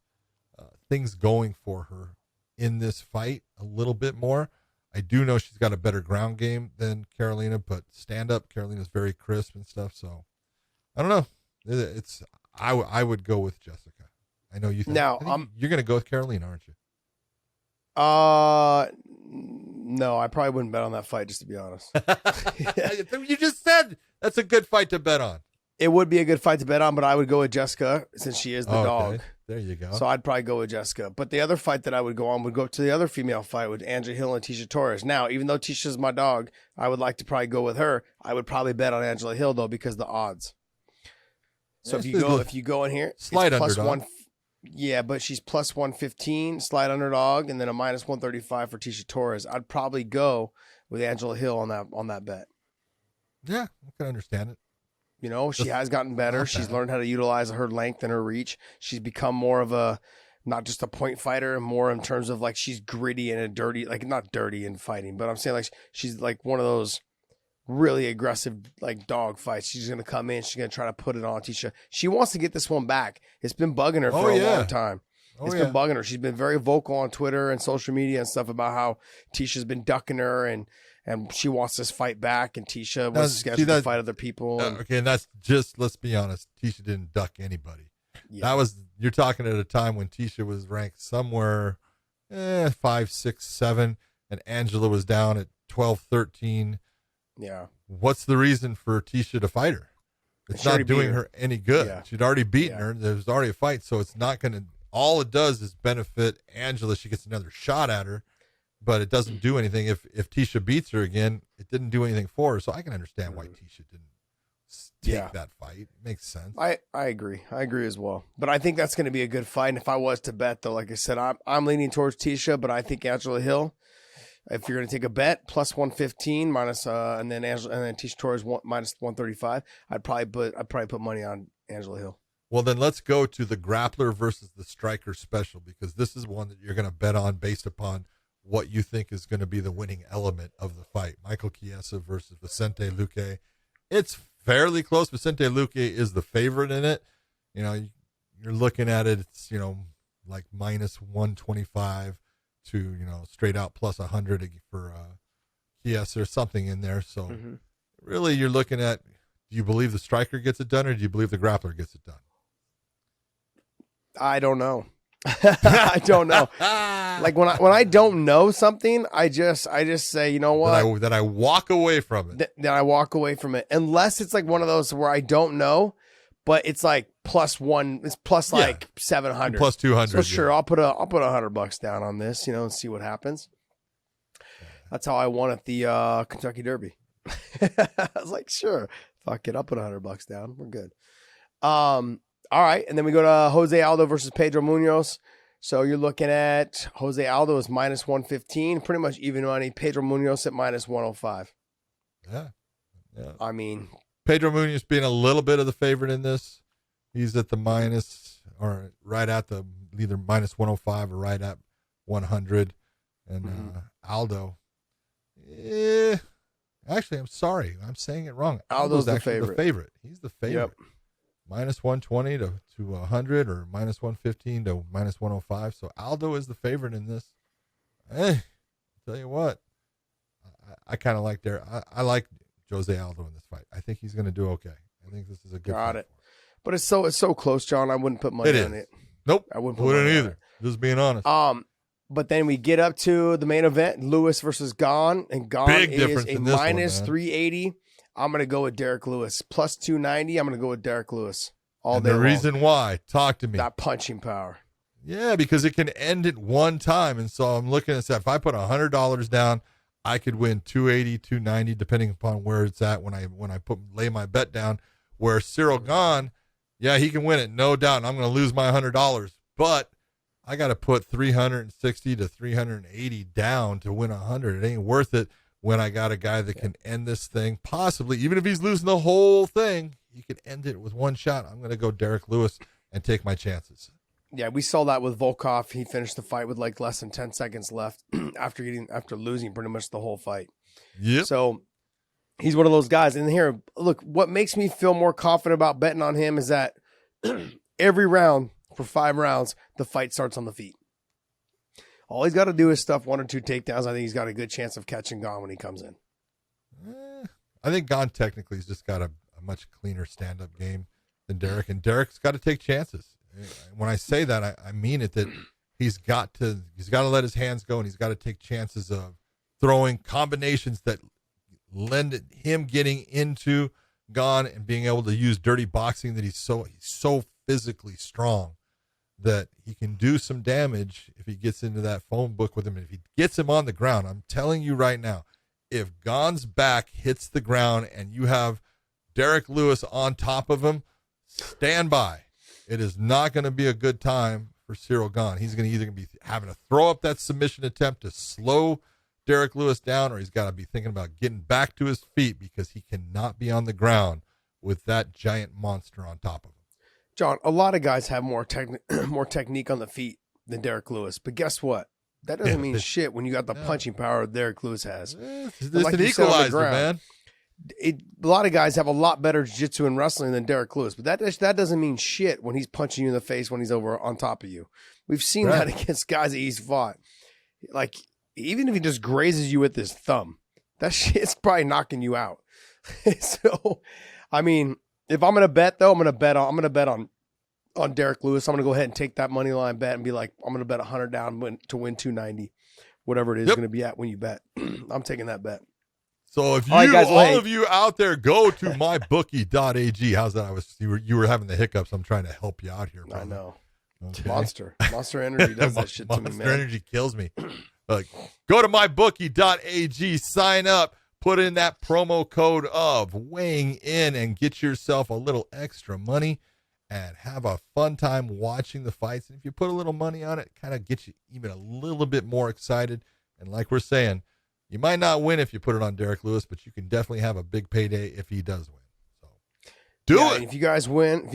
things going for her in this fight a little bit more. I do know she's got a better ground game than Carolina, but stand-up, Carolina's very crisp and stuff. So, I don't know. I would go with Jessica. I know you think. Now, you're going to go with Carolina, aren't you? No, I probably wouldn't bet on that fight, just to be honest. You just said that's a good fight to bet on. It would be a good fight to bet on, but I would go with Jessica since she is the dog. There you go. So I'd probably go with Jessica. But the other fight that I would go on would go to the other female fight with Angela Hill and Tecia Torres. Now, even though Ticia's my dog, I would like to probably go with her. I would probably bet on Angela Hill though because of the odds. So if you go in here, slight plus underdog. Yeah, but she's plus 115, slight underdog, and then a minus 135 for Tecia Torres. I'd probably go with Angela Hill on that bet. Yeah, I can understand it. She has gotten better. She's learned how to utilize her length and her reach. She's become more of a, not just a point fighter, more in terms of like she's gritty and a dirty, like not dirty in fighting, but I'm saying like she's like one of those really aggressive like dog fights. She's going to come in. She's going to try to put it on Tecia. She wants to get this one back. It's been bugging her for a long time. It's been bugging her. She's been very vocal on Twitter and social media and stuff about how Ticia's been ducking her and she wants this fight back, and Tecia was scheduled to fight other people. Okay, and that's just, let's be honest, Tecia didn't duck anybody. Yeah. You're talking at a time when Tecia was ranked somewhere 5, 6, 7, and Angela was down at 12, 13. Yeah. What's the reason for Tecia to fight her? It's not doing her any good. Yeah. She'd already beaten her. There's already a fight, so it's not going to, all it does is benefit Angela. She gets another shot at her. But it doesn't do anything. If Tecia beats her again, it didn't do anything for her. So I can understand why Tecia didn't take that fight. It makes sense. I agree. I agree as well. But I think that's going to be a good fight. And if I was to bet, though, like I said, I'm leaning towards Tecia, but I think Angela Hill, if you're going to take a bet, plus 115 minus, and then Tecia Torres minus 135, I'd probably put money on Angela Hill. Well, then let's go to the grappler versus the striker special, because this is one that you're going to bet on based upon what you think is going to be the winning element of the fight. Michael Kiesa versus Vicente Luque. It's fairly close. Vicente Luque is the favorite in it. You're looking at it, it's, like minus 125 to, straight out plus 100 for Kiesa or something in there. So really you're looking at, do you believe the striker gets it done or do you believe the grappler gets it done? I don't know. I don't know. Like when I don't know something, I just say, you know what? That I walk away from it. Then I walk away from it, unless it's like one of those where I don't know, but it's like +1. It's plus like 700, plus 200. So sure, I'll put $100 down on this, and see what happens. That's how I won at the Kentucky Derby. I was like, sure, fuck it, I'll put $100 down. We're good. All right, and then we go to Jose Aldo versus Pedro Munoz. So you're looking at Jose Aldo is -115, pretty much even money. Pedro Munoz at -105. Yeah. I mean, Pedro Munoz being a little bit of the favorite in this. He's at the minus or right at the either -105 or right at 100. And Aldo, actually, I'm sorry, I'm saying it wrong. Aldo's actually the favorite. He's the favorite. Yep. -120 to 100 or -115 to -105. So Aldo is the favorite in this. Hey, tell you what, I kind of like I like Jose Aldo in this fight. I think he's going to do okay. I think this is a good fight. Got it. But it's so close, John. I wouldn't put money on it. Nope. I wouldn't either. Just being honest. But then we get up to the main event, Lewis versus Gane, and Gane Big is difference a in this one, -380. I'm going to go with Derrick Lewis. +290, I'm going to go with Derrick Lewis all and day the long. reason why, talk to me. That punching power. Yeah, because it can end at one time. And so I'm looking at that. If I put $100 down, I could win 280, 290, depending upon where it's at when I lay my bet down. Where Ciryl Gane, yeah, he can win it, no doubt. And I'm going to lose my $100. But I got to put 360 to 380 down to win 100. It ain't worth it when I got a guy that can end this thing, possibly, even if he's losing the whole thing, he could end it with one shot. I'm going to go Derrick Lewis and take my chances. Yeah, we saw that with Volkov. He finished the fight with like less than 10 seconds left after losing pretty much the whole fight. Yep. So he's one of those guys. And here, look, what makes me feel more confident about betting on him is that every round for 5 rounds, the fight starts on the feet. All he's got to do is stuff 1 or 2 takedowns. I think he's got a good chance of catching Gane when he comes in. I think Gane technically has just got a much cleaner stand-up game than Derrick, and Derrick's got to take chances. When I say that, I mean it, that he's got to let his hands go, and he's got to take chances of throwing combinations that lend him getting into Gane and being able to use dirty boxing, that he's so physically strong that he can do some damage if he gets into that phone book with him. And if he gets him on the ground, I'm telling you right now, if Gane's back hits the ground and you have Derrick Lewis on top of him, stand by. It is not going to be a good time for Ciryl Gane. He's going to either be having to throw up that submission attempt to slow Derrick Lewis down, or he's got to be thinking about getting back to his feet, because he cannot be on the ground with that giant monster on top of him. John, a lot of guys have more technique on the feet than Derrick Lewis, but guess what? That doesn't mean shit when you got the punching power Derrick Lewis has. It's like an equalizer, man. A lot of guys have a lot better jiu-jitsu and wrestling than Derrick Lewis, but that doesn't mean shit when he's punching you in the face when he's over on top of you. We've seen that against guys that he's fought. Like, even if he just grazes you with his thumb, that shit's probably knocking you out. So, I mean, if I'm gonna bet though, I'm gonna bet on Derrick Lewis. I'm gonna go ahead and take that money line bet and be like, I'm gonna bet 100 down to win 290, whatever it is gonna be at when you bet. I'm taking that bet. So if all of you out there, go to mybookie.ag. How's that? You were having the hiccups. I'm trying to help you out here, brother. I know. Okay. Monster Energy does that shit to me, man. Monster Energy kills me. Go to mybookie.ag, sign up, put in that promo code of weighing in, and get yourself a little extra money and have a fun time watching the fights. And if you put a little money on it, kind of gets you even a little bit more excited. And like we're saying, you might not win if you put it on Derrick Lewis, but you can definitely have a big payday if he does win. So do it. If you guys win,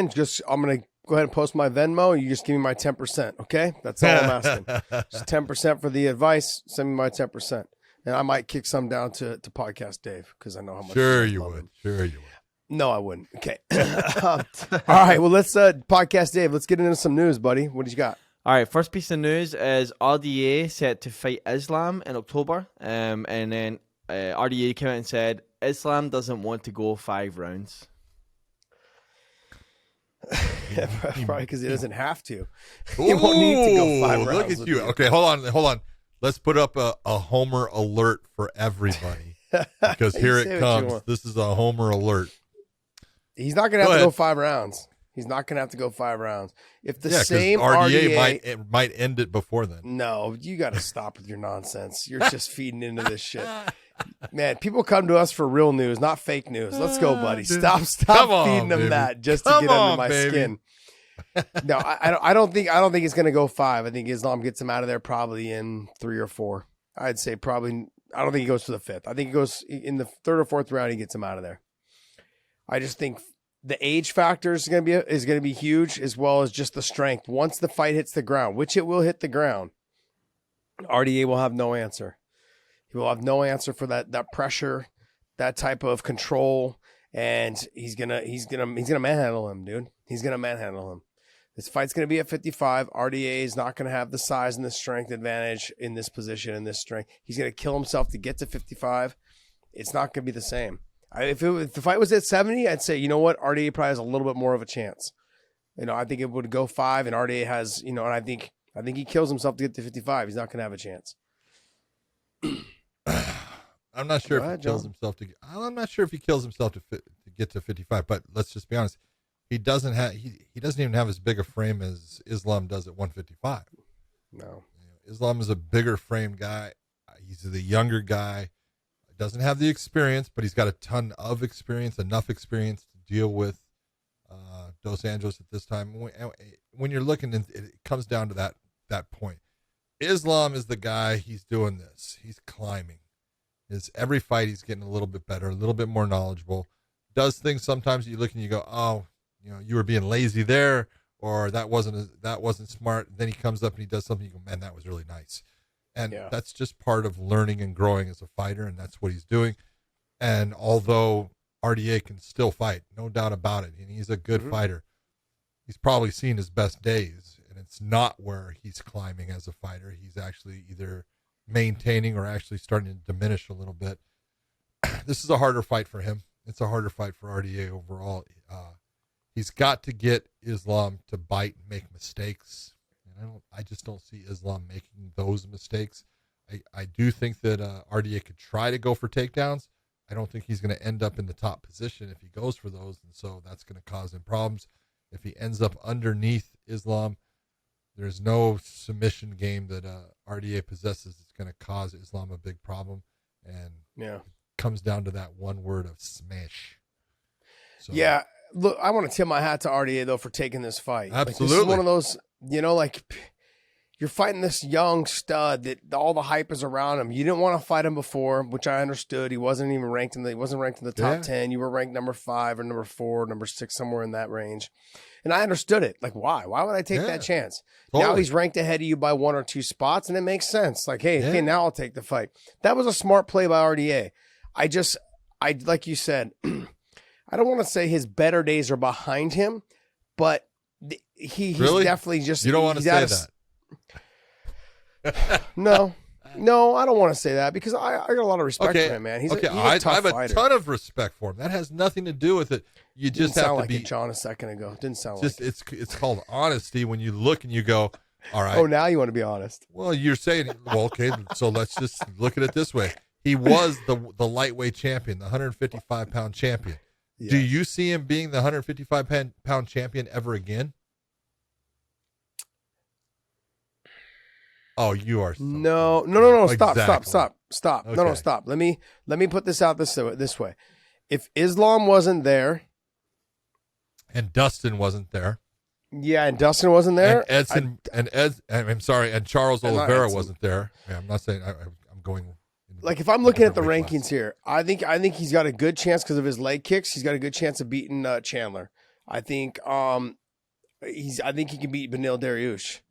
just I'm gonna go ahead and post my Venmo. You just give me my 10%, okay? That's all I'm asking. Just 10% for the advice. Send me my 10%, and I might kick some down to Podcast Dave, because I know how much. Sure you would. No, I wouldn't. Okay. All right. Well, let's Podcast Dave. Let's get into some news, buddy. What do you got? All right, first piece of news is RDA set to fight Islam in October. And then RDA came out and said Islam doesn't want to go 5 rounds. Probably because he doesn't have to. He won't need to go 5 rounds. Look at you. Okay, hold on. Let's put up a Homer alert for everybody because here it comes. This is a Homer alert. He's not going to have to go 5 rounds. He's not going to have to go 5 rounds. If the same RDA might end it before then. No, you got to stop with your nonsense. You're just feeding into this shit. Man, people come to us for real news, not fake news. Let's go, buddy. Stop feeding them that just to get under my skin. No, I don't think it's going to go 5. I think Islam gets him out of there probably in 3 or 4. I'd say probably. I don't think he goes to the 5th. I think he goes in the 3rd or 4th round. He gets him out of there. I just think the age factor is going to be huge, as well as just the strength. Once the fight hits the ground, which it will hit the ground, RDA will have no answer. He will have no answer for that pressure, that type of control, and he's gonna manhandle him, dude. He's gonna manhandle him. This fight's gonna be at 55. RDA is not gonna have the size and the strength advantage in this position and this strength. He's gonna kill himself to get to 55. It's not gonna be the same. If the fight was at 70, I'd say, you know what, RDA probably has a little bit more of a chance. I think it would go 5, and RDA has, and I think he kills himself to get to 55. He's not gonna have a chance. I'm not sure if he kills himself to. I'm not sure if he kills himself to get to 55. But let's just be honest. He doesn't even have as big a frame as Islam does at 155. No, Islam is a bigger frame guy. He's the younger guy. Doesn't have the experience, but he's got a ton of experience, enough experience to deal with Dos Anjos at this time. When you're looking, it comes down to that point. Islam is the guy. He's doing this. He's climbing. Every fight he's getting a little bit better, a little bit more knowledgeable. Does things sometimes you look and you go, oh, you were being lazy there, or that wasn't smart. Then he comes up and he does something. You go, man, that was really nice. And that's just part of learning and growing as a fighter, and that's what he's doing. And although RDA can still fight, no doubt about it, and he's a good fighter, he's probably seen his best days, and it's not where he's climbing as a fighter. He's actually either maintaining or actually starting to diminish a little bit. This is a harder fight for him. It's a harder fight for RDA overall. He's got to get Islam to bite and make mistakes. And I just don't see Islam making those mistakes. I do think that RDA could try to go for takedowns. I don't think he's going to end up in the top position if he goes for those, and so that's going to cause him problems. If he ends up underneath Islam, there's no submission game that RDA possesses that's going to cause Islam a big problem, and it comes down to that one word of smash. So, yeah, look, I want to tip my hat to RDA though for taking this fight. Absolutely, this is one of those, you're fighting this young stud that all the hype is around him. You didn't want to fight him before, which I understood. He wasn't even ranked in the top 10. You were ranked number 5 or number 4, number 6, somewhere in that range. And I understood it. Like, why? Why would I take that chance? Totally. Now he's ranked ahead of you by 1 or 2 spots, and it makes sense. Like, hey, now I'll take the fight. That was a smart play by RDA. I like you said, I don't want to say his better days are behind him, but he's definitely just. You don't want to say that. No, I don't want to say that because I got a lot of respect for him, man. He's a tough fighter. I have a ton of respect for him. That has nothing to do with it. You just have to be. It, John, a second ago. Didn't sound just, like it. It's called honesty when you look and you go, all right. Oh, now you want to be honest. Well, you're saying, well, okay, so let's just look at it this way. He was the lightweight champion, the 155-pound champion. Yes. Do you see him being the 155-pound champion ever again? Oh, you are. No. Exactly. Stop. Okay. No, stop. Let me put this out this way. If Islam wasn't there, and Dustin wasn't there, and Dustin wasn't there, and Charles Oliveira wasn't there. Yeah, I'm not saying I'm going. Like if I'm looking at the rankings here, I think he's got a good chance because of his leg kicks. He's got a good chance of beating Chandler. I think he can beat Beneil Dariush.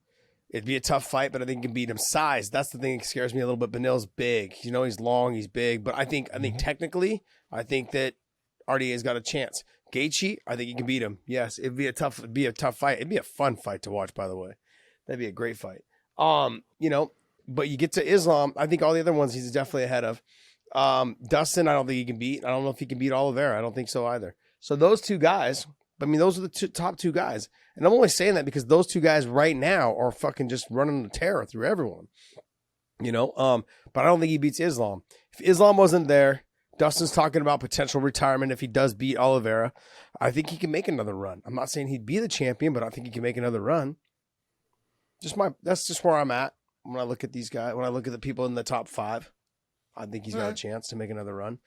It'd be a tough fight, but I think he can beat him. Size, that's the thing that scares me a little bit. Beneil's big. He's long, he's big. But I think technically, I think that RDA's got a chance. Gaethje, I think he can beat him. Yes, it'd be a tough fight. It'd be a fun fight to watch, by the way. That'd be a great fight. But you get to Islam, I think all the other ones he's definitely ahead of. Dustin, I don't think he can beat. I don't know if he can beat Oliveira. I don't think so either. So those two guys, I mean, those are the top two guys. And I'm only saying that because those two guys right now are fucking just running the terror through everyone. You know, but I don't think he beats Islam. If Islam wasn't there, Dustin's talking about potential retirement if he does beat Oliveira. I think he can make another run. I'm not saying he'd be the champion, but I think he can make another run. That's just where I'm at when I look at these guys. When I look at the people in the top 5, I think he's got a chance to make another run.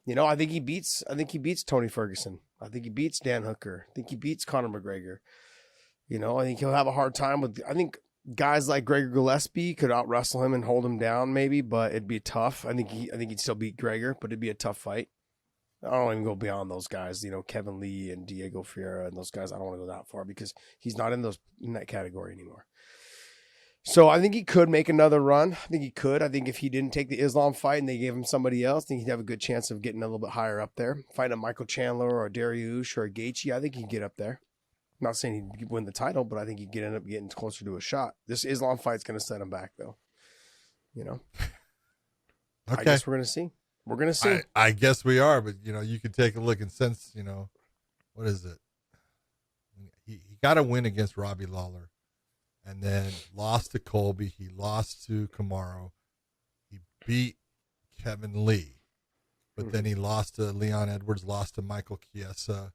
You know, I think he beats Tony Ferguson. I think he beats Dan Hooker. I think he beats Conor McGregor. You know, I think he'll have a hard time with. I think guys like Gregor Gillespie could out wrestle him and hold him down, maybe, but it'd be tough. I think he'd still beat Gregor, but it'd be a tough fight. I don't even go beyond those guys. You know, Kevin Lee and Diego Ferreira and those guys. I don't want to go that far because he's not in that category anymore. So I think he could make another run. I think he could. I think if he didn't take the Islam fight and they gave him somebody else, I think he'd have a good chance of getting a little bit higher up there. Fighting a Michael Chandler or a Dariush or a Gaethje, I think he'd get up there. I'm not saying he'd win the title, but I think he'd end up getting closer to a shot. This Islam fight's going to set him back, though. You know? Okay. I guess we're going to see. We're going to see. I guess we are, but, you know, you could take a look and sense, you know, what is it? He got a win against Robbie Lawler. And then lost to Colby. He lost to Kamaru. He beat Kevin Lee. But then he lost to Leon Edwards, lost to Michael Kiesa,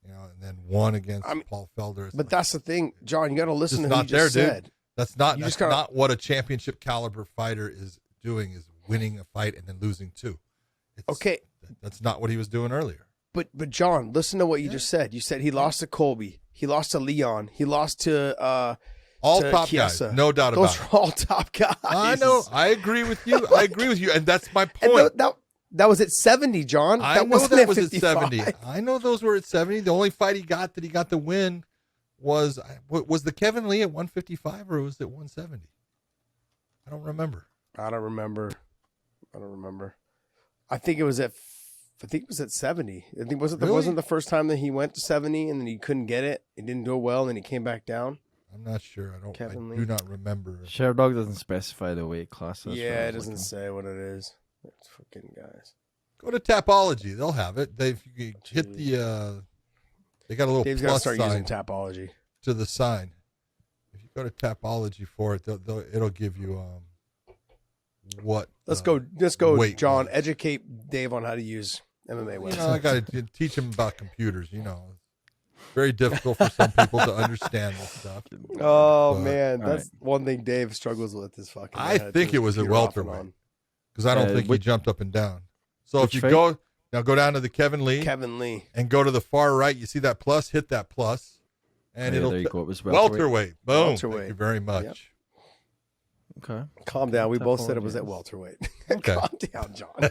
you know, and then won against Paul Felder. But that's the thing, John, you got to listen to what what he just said. Dude. That's not what a championship caliber fighter is doing, is winning a fight and then losing two. Okay. That's not what he was doing earlier. But John, listen to what you just said. You said he lost to Colby. He lost to Leon. He lost to all to top Kiesa. guys, no doubt about it. Those are all top guys. I know. I agree with you. And that's my point. And that was at 70, John. I That know wasn't that at was 55. at 70. I know those were at 70. The only fight he got the win was the Kevin Lee at 155 or was it 170? I don't remember. I don't remember. I think it was at 70. I think wasn't the first time that he went to 70 and then he couldn't get it. He didn't do well and then he came back down. I'm not sure. I do not remember. Sherdog doesn't specify the weight class. Yeah, it doesn't say what it is. It's fucking guys. Go to Tapology. They'll have it. They've hit the. They got a little Dave's plus got to start sign using Tapology to the sign. If you go to Tapology for it, it'll give you what. Let's go, weight John. was. Educate Dave on how to use MMA websites. You know, I got to teach him about computers. You know, it's very difficult for some people to understand this stuff. Oh man, that's one thing Dave struggles with is fucking. I think it was a welterweight because I don't think he jumped up and down. So if you go down to the Kevin Lee, and go to the far right, you see that plus. Hit that plus, and it'll there you go. It was welterweight. Boom. Welterweight. Thank you very much. Yep. Okay. Calm down. We both said it was at welterweight. Okay. Calm down, John.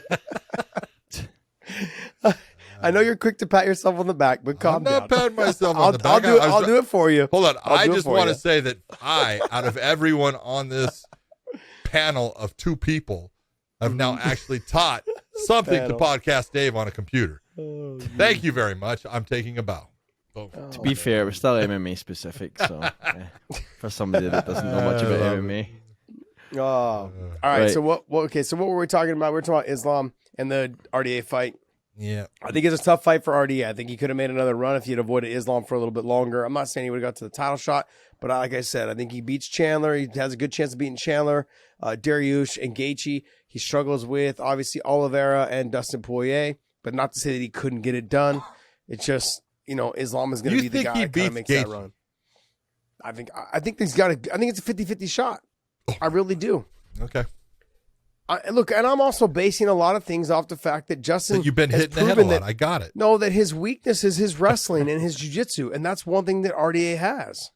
I know you're quick to pat yourself on the back, but calm down. I'm not patting myself on the back. I'll do it for you. Hold on. I just want to say that out of everyone on this panel of two people, have now actually taught something to Podcast Dave on a computer. Thank you very much. I'm taking a bow. To be fair, we're still MMA specific, so for somebody that doesn't know much about MMA. Oh, all right. So what were we talking about? We were talking about Islam and the RDA fight. Yeah. I think it's a tough fight for RDA. I think he could have made another run if he'd avoided Islam for a little bit longer. I'm not saying he would have got to the title shot, but like I said, I think he beats Chandler. He has a good chance of beating Chandler, Dariush, and Gaethje. He struggles with, obviously, Oliveira and Dustin Poirier, but not to say that he couldn't get it done. It's just, Islam is going to be the guy that kind of makes that run. I think I think it's a 50-50 shot. I really do. Okay. Look, and I'm also basing a lot of things off the fact that Justin. That you've been hitting the head a lot. I got it. No, that his weakness is his wrestling and his jiu-jitsu, and that's one thing that RDA has.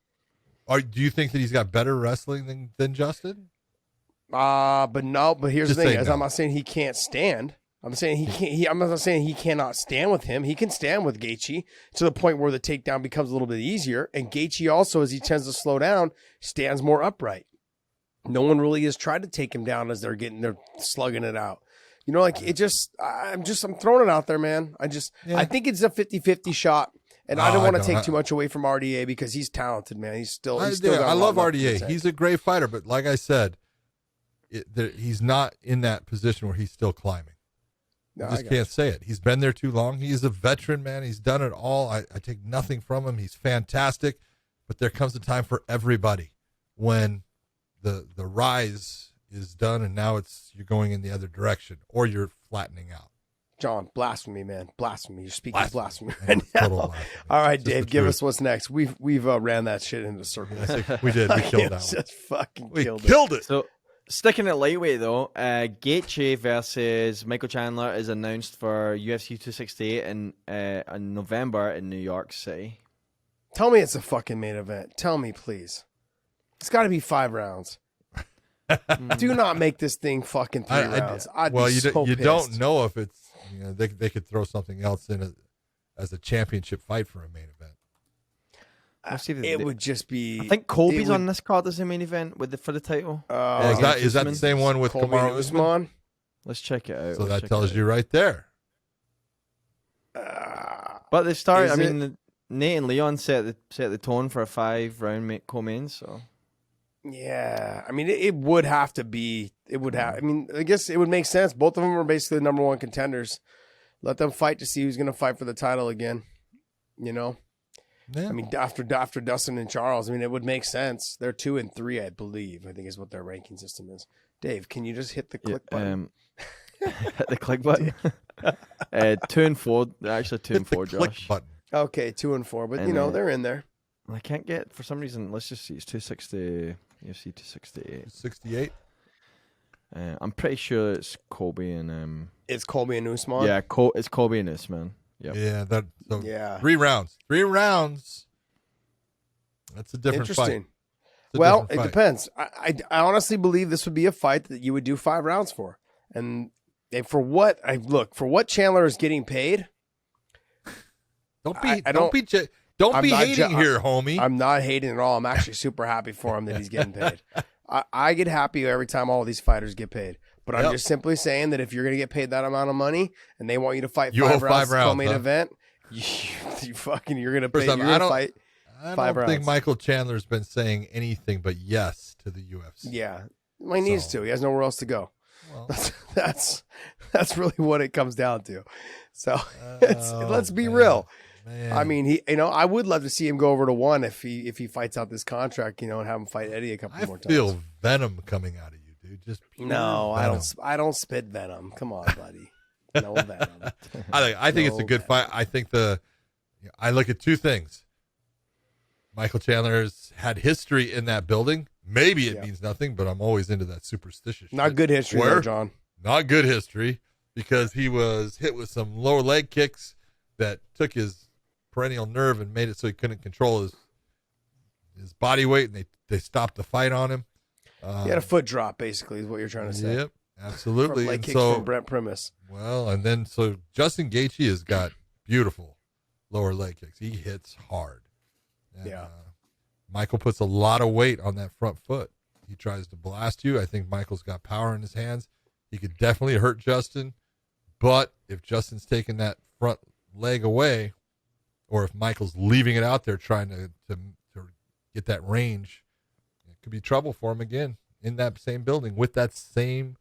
Do you think that he's got better wrestling than Justin? But here's the thing: no. I'm not saying he can't stand. I'm saying he can't. I'm not saying he cannot stand with him. He can stand with Gaethje to the point where the takedown becomes a little bit easier. And Gaethje also, as he tends to slow down, stands more upright. No one really has tried to take him down as they're slugging it out. I'm throwing it out there, man. I think it's a 50-50 shot. And I don't want to take too much away from RDA because he's talented, man. He's still I love RDA. He's a great fighter, but like I said, he's not in that position where he's still climbing. I just can't say it. He's been there too long. He's a veteran, man. He's done it all. I take nothing from him. He's fantastic. But there comes a time for everybody when the rise is done and now you're going in the other direction or you're flattening out. John, blasphemy, man. Blasphemy. You're speaking blasphemy right Man, now. total blasphemy. All right, Just Dave, the give truth. us what's next. We've ran that shit into circles. We did. We killed that one. Just fucking We killed it. So, sticking it lightweight though, Gaethje versus Michael Chandler is announced for UFC 268 in November in New York City. Tell me it's a fucking main event. Tell me, please. It's got to be 5 rounds. Do not make this thing fucking 3 rounds. You don't know if it's, they could throw something else in as a championship fight for a main event. It would just be. I think Colby's on this card as the main event for the title. Is that the same one with Kamaru Usman? Let's check it out. So that tells you right there. But they started. I mean, Nate and Leon set the tone for a 5-round co-main. So yeah, I mean, it would have to be. It would have. I mean, I guess it would make sense. Both of them are basically the number 1 contenders. Let them fight to see who's going to fight for the title again. Yeah. I mean, after Dustin and Charles, I mean, it would make sense. They're 2 and 3, I believe. I think is what their ranking system is. Dave, can you just hit the click button? Hit the click button. 2 and 4. They're actually 2 and 4, click Josh. Button. Okay, 2 and 4, but they're in there. I can't get, for some reason. Let's just see. It's 260. UFC 268. 68. I'm pretty sure it's Colby and It's Colby and Usman. Yeah, it's Colby and Usman. Yep. Yeah. 3 rounds. 3 rounds. That's a different Interesting. fight. Well, it depends. I honestly believe this would be a fight that you would do 5 rounds for. And for what Chandler is getting paid. Don't be hating here, homie. I'm not hating at all. I'm actually super happy for him that he's getting paid. I get happy every time all of these fighters get paid. But I'm just simply saying that if you're going to get paid that amount of money and they want you to fight 5 rounds to co-main event, you're going to pay fight 5 rounds. I don't think Michael Chandler's been saying anything but yes to the UFC. Yeah. Well, he needs to. He has nowhere else to go. Well, that's really what it comes down to. So let's be real. Man. I mean, I would love to see him go over to 1 if he fights out this contract, and have him fight Eddie a couple more times. I feel venom coming out of you, dude. Just no, venom. I don't spit venom. Come on, buddy. No venom. I think it's a good fight. I think I look at 2 things. Michael Chandler's had history in that building. Maybe it means nothing, but I'm always into that superstitious Not shit. good history there, John. Not good history, because he was hit with some lower leg kicks that took his perennial nerve and made it so he couldn't control his body weight, and they stopped the fight on him. He had a foot drop, basically, is what you're trying to say. Yep, absolutely. Leg kicks from Brent Primus. Well, and then Justin Gaethje has got beautiful lower leg kicks. He hits hard. And, Michael puts a lot of weight on that front foot. He tries to blast you. I think Michael's got power in his hands. He could definitely hurt Justin, but if Justin's taking that front leg away, or if Michael's leaving it out there trying to get that range, it could be trouble for him again in that same building with that same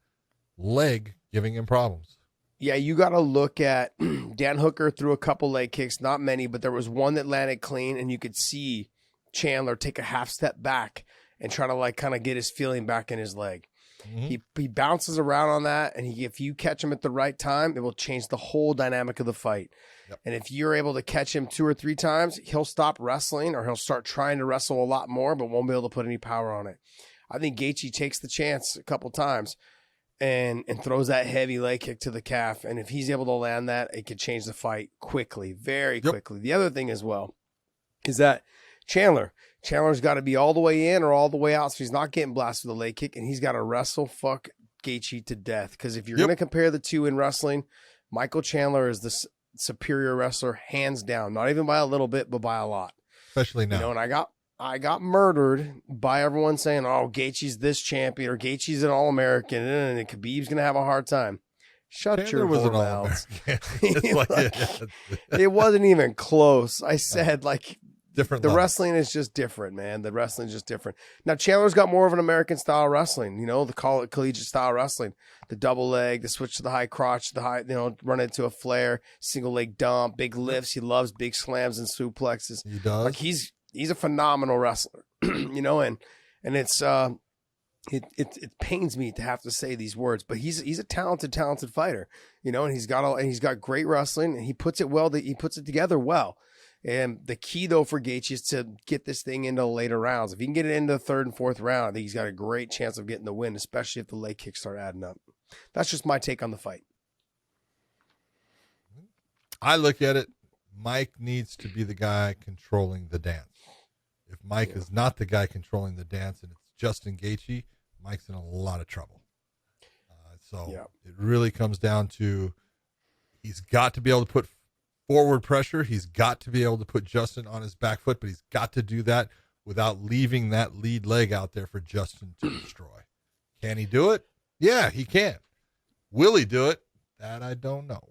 leg giving him problems. Yeah, you got to look at Dan Hooker threw a couple leg kicks, not many, but there was one that landed clean, and you could see Chandler take a half step back and try to kind of get his feeling back in his leg. Mm-hmm. He bounces around on that, and if you catch him at the right time, it will change the whole dynamic of the fight. Yep. And if you're able to catch him 2 or 3 times, he'll stop wrestling, or he'll start trying to wrestle a lot more, but won't be able to put any power on it. I think Gaethje takes the chance a couple times and throws that heavy leg kick to the calf. And if he's able to land that, it could change the fight quickly, very quickly. The other thing as well is that Chandler's got to be all the way in or all the way out, so he's not getting blasted with a leg kick, and he's got to wrestle Gaethje to death. Because if you're going to compare the 2 in wrestling, Michael Chandler is the superior wrestler, hands down. Not even by a little bit, but by a lot. Especially now. And I got murdered by everyone saying, "Oh, Gaethje's this champion, or Gaethje's an All-American, and Khabib's going to have a hard time." Shut your whore mouths. It wasn't even close. I said, different. The level. wrestling is just different, man. The wrestling is just different. Now Chandler's got more of an American style wrestling, you know, the collegiate style wrestling, the double leg, the switch to the high crotch, the high, you know, run into a flare, single leg dump, big lifts. He loves big slams and suplexes. He does. Like he's a phenomenal wrestler, you know, and it's it pains me to have to say these words, but he's a talented fighter, you know, and he's got great wrestling, and he puts it together well. And the key though for Gaethje is to get this thing into later rounds. If he can get it into the third and fourth round, I think he's got a great chance of getting the win, especially if the leg kicks start adding up. That's just my take on the fight. I look at it, Mike needs to be the guy controlling the dance. If Mike is not the guy controlling the dance and it's Justin Gaethje, Mike's in a lot of trouble. It really comes down to he's got to be able to put forward pressure. He's got to be able to put Justin on his back foot, but he's got to do that without leaving that lead leg out there for Justin to destroy. Can he do it? Yeah, he can. Will he do it? That I don't know.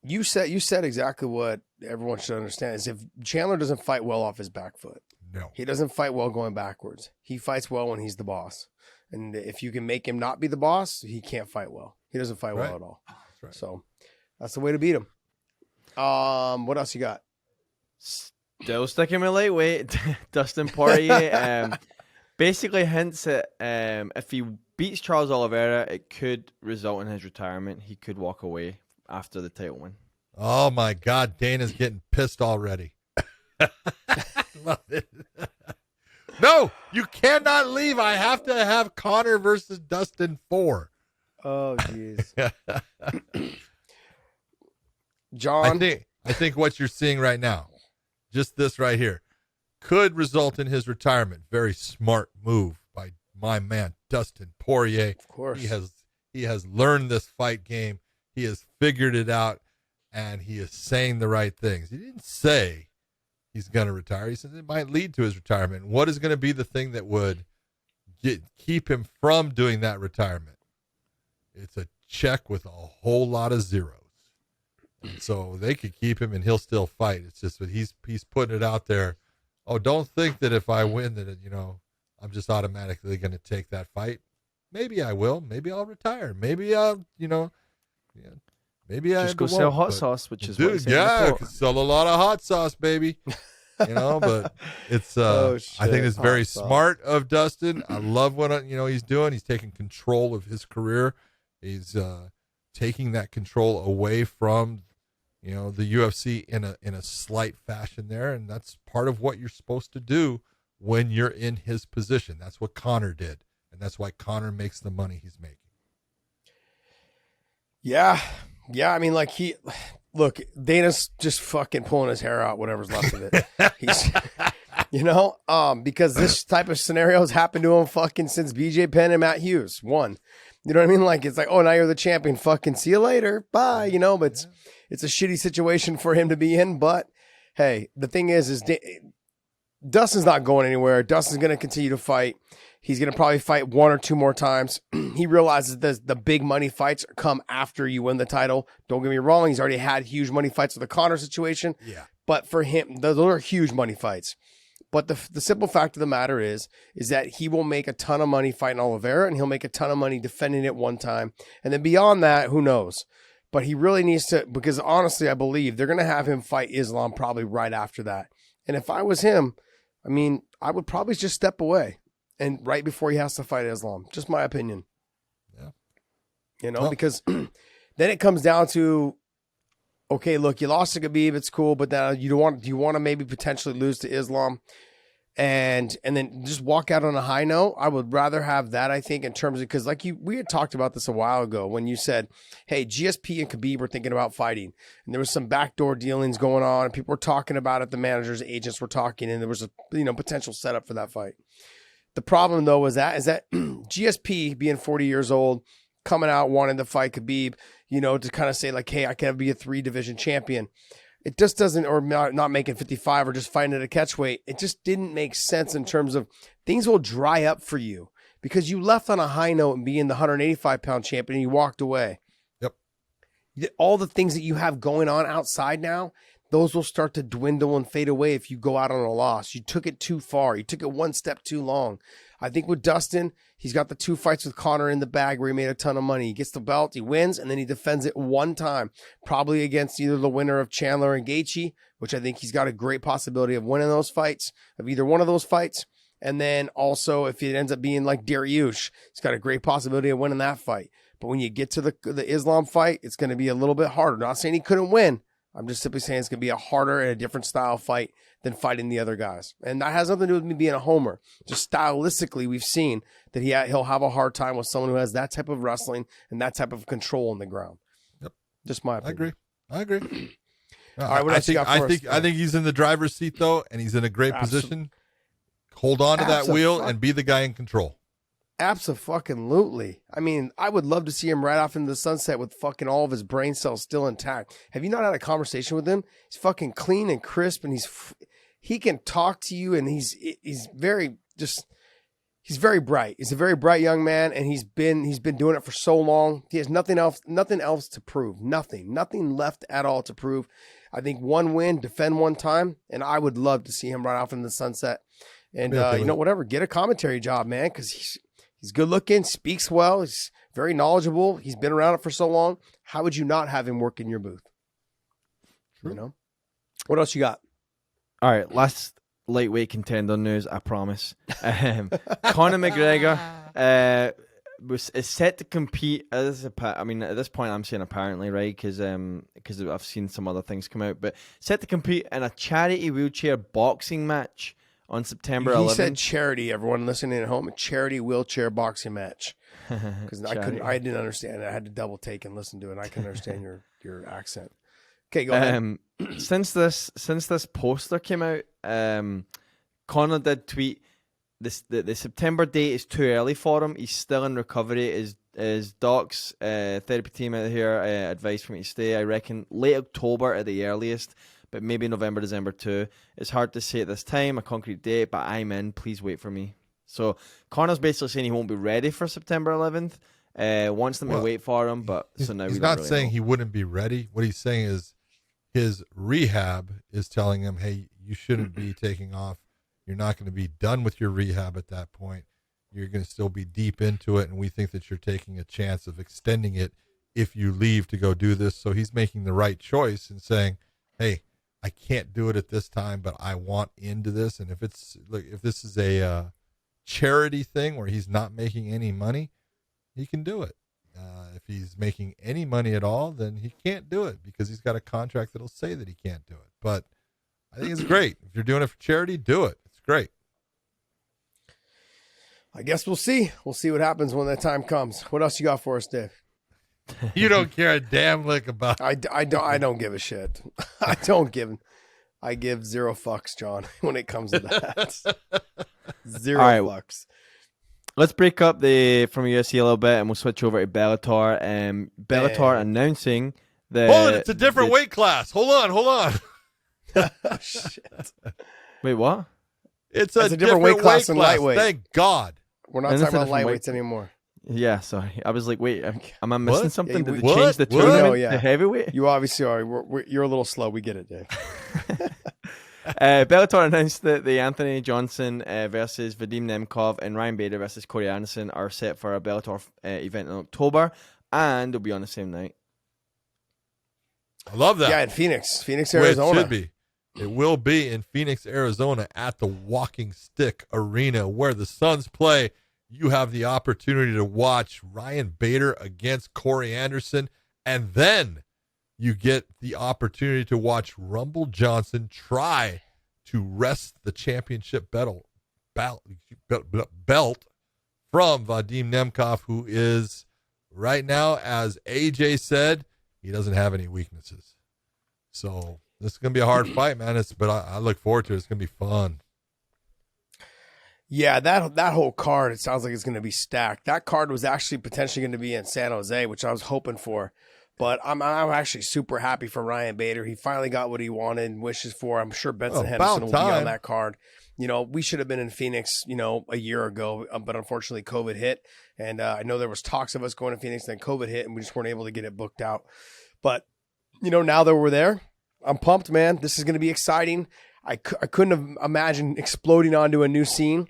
You said exactly what everyone should understand is if Chandler doesn't fight well off his back foot. No. He doesn't fight well going backwards. He fights well when he's the boss. And if you can make him not be the boss, he can't fight well. He doesn't fight well at all. That's right. So that's the way to beat him. What else you got? Still sticking with lightweight, Dustin Poirier. Basically hints at if he beats Charles Oliveira, it could result in his retirement. He could walk away after the title win. Oh my God, Dana's getting pissed already. Love it. No, you cannot leave. I have to have Conor versus Dustin 4. Oh, jeez. John? I think what you're seeing right now, just this right here, could result in his retirement. Very smart move by my man, Dustin Poirier. Of course. He has learned this fight game. He has figured it out, and he is saying the right things. He didn't say he's going to retire. He said it might lead to his retirement. What is going to be the thing that would keep him from doing that retirement? It's a check with a whole lot of zeros. And so they could keep him and he'll still fight. It's just that he's putting it out there. Oh, don't think that if I win that, I'm just automatically going to take that fight. Maybe I will. Maybe I'll retire. Maybe I'll, maybe I just go sell hot sauce, which is what could sell a lot of hot sauce, baby. But it's I think it's very smart of Dustin. I love what he's doing. He's taking control of his career. He's taking that control away from the UFC in a slight fashion there, and that's part of what you're supposed to do when you're in his position. That's what Conor did, and that's why Conor makes the money he's making. Yeah. I mean, Dana's just fucking pulling his hair out, whatever's left of it. He's, because this type of scenario has happened to him fucking since BJ Penn and Matt Hughes won. You know what I mean? Like, it's like, oh, now you're the champion. Fucking see you later. Bye. But it's a shitty situation for him to be in. But hey, the thing is Dustin's not going anywhere. Dustin's going to continue to fight. He's going to probably fight one or two more times. He realizes that the big money fights come after you win the title. Don't get me wrong. He's already had huge money fights with the Conor situation. Yeah. But for him, those are huge money fights. But the simple fact of the matter is that he will make a ton of money fighting Oliveira, and he'll make a ton of money defending it one time. And then beyond that, who knows? But he really needs to, because honestly, I believe they're going to have him fight Islam probably right after that. And if I was him, I mean, I would probably just step away and right before he has to fight Islam. Just my opinion. Yeah. Because then it comes down to, okay, look, you lost to Khabib, it's cool, but now do you want to maybe potentially lose to Islam and then just walk out on a high note? I would rather have that, I think, in terms of, because we had talked about this a while ago when you said, hey, GSP and Khabib were thinking about fighting, and there was some backdoor dealings going on, and people were talking about it, the managers, agents were talking, and there was a potential setup for that fight. The problem, though, is that GSP, being 40 years old, coming out wanting to fight Khabib, to kind of say like, hey, I can be a 3-division champion. It just doesn't, or not making 55 or just fighting at a catchweight. It just didn't make sense in terms of things will dry up for you because you left on a high note and being the 185-pound champion and you walked away. Yep. All the things that you have going on outside now, those will start to dwindle and fade away if you go out on a loss. You took it too far. You took it one step too long. I think with Dustin, he's got the 2 fights with Conor in the bag where he made a ton of money. He gets the belt, he wins, and then he defends it one time, probably against either the winner of Chandler and Gaethje, which I think he's got a great possibility of winning those fights, of either one of those fights. And then also, if it ends up being like Dariush, he's got a great possibility of winning that fight. But when you get to the Islam fight, it's going to be a little bit harder. Not saying he couldn't win. I'm just simply saying it's going to be a harder and a different style fight than fighting the other guys. And that has nothing to do with me being a homer. Just stylistically, we've seen that he'll have a hard time with someone who has that type of wrestling and that type of control on the ground. Yep. Just my opinion. I agree. All right, what else you got for us? I think he's in the driver's seat, though, and he's in a great position. Hold on to that wheel and be the guy in control. Absolutely. I mean, I would love to see him right off into the sunset with fucking all of his brain cells still intact. Have you not had a conversation with him? He's fucking clean and crisp, and he can talk to you, and he's very bright. He's a very bright young man, and he's been doing it for so long. He has nothing else to prove. Nothing left at all to prove. I think one win, defend one time, and I would love to see him right off into the sunset. And whatever, get a commentary job, man, because he's good looking, speaks well, he's very knowledgeable. He's been around it for so long. How would you not have him work in your booth? True. You know, what else you got? All right, last lightweight contender news. I promise. Conor McGregor is set to compete. At this point, I'm saying apparently, right? Because I've seen some other things come out, but set to compete in a charity wheelchair boxing match on September 11th. He said charity, everyone listening at home, a charity wheelchair boxing match. Because I didn't understand it. I had to double take and listen to it, and I can understand your accent. Okay, go ahead. Since this poster came out, Conor did tweet, the September date is too early for him. He's still in recovery. His doc's therapy team out here advice for me to stay. I reckon late October at the earliest, but maybe November, December too. It's hard to say at this time, a concrete date, but I'm in. Please wait for me. So Conor's basically saying he won't be ready for September 11th. Wants them to wait for him, but so now he's not saying he wouldn't be ready. What he's saying is his rehab is telling him, hey, you shouldn't be taking off. You're not going to be done with your rehab at that point. You're going to still be deep into it, and we think that you're taking a chance of extending it if you leave to go do this. So he's making the right choice and saying, hey, I can't do it at this time, but I want into this. And if this is a charity thing where he's not making any money, he can do it. If he's making any money at all, then he can't do it because he's got a contract that'll say that he can't do it. But I think it's great. If you're doing it for charity, do it. It's great. I guess we'll see. We'll see what happens when that time comes. What else you got for us, Dave? You don't care a damn lick about it. I don't give a shit. I give zero fucks, John, when it comes to that. Zero fucks. Let's break up from UFC a little bit, and we'll switch over to Bellator. Bellator announcing that. Hold on, it's a different weight class. Hold on. Oh, shit. Wait, what? It's a different weight class than lightweight. Thank God. We're not talking about lightweights anymore. Yeah, sorry. I was like, wait, am I missing something? Did they what? change the tournament to heavyweight? You obviously are. You're a little slow. We get it, Dave. Bellator announced that the Anthony Johnson versus Vadim Nemkov and Ryan Bader versus Corey Anderson are set for a Bellator event in October, and they'll be on the same night. I love that. Yeah, in Phoenix, Arizona. It should be. It will be in Phoenix, Arizona at the Walking Stick Arena where the Suns play. You have the opportunity to watch Ryan Bader against Corey Anderson, and then you get the opportunity to watch Rumble Johnson try to wrest the championship belt from Vadim Nemkov, who is right now, as AJ said, he doesn't have any weaknesses. So this is going to be a hard fight, man. But I look forward to it. It's going to be fun. Yeah, that whole card, it sounds like it's going to be stacked. That card was actually potentially going to be in San Jose, which I was hoping for. But I'm actually super happy for Ryan Bader. He finally got what he wanted and wishes for. I'm sure Benson Henderson will be on that card. You know, we should have been in Phoenix, a year ago, but unfortunately COVID hit. And I know there was talks of us going to Phoenix, then COVID hit, and we just weren't able to get it booked out. But, now that we're there, I'm pumped, man. This is going to be exciting. I couldn't have imagined exploding onto a new scene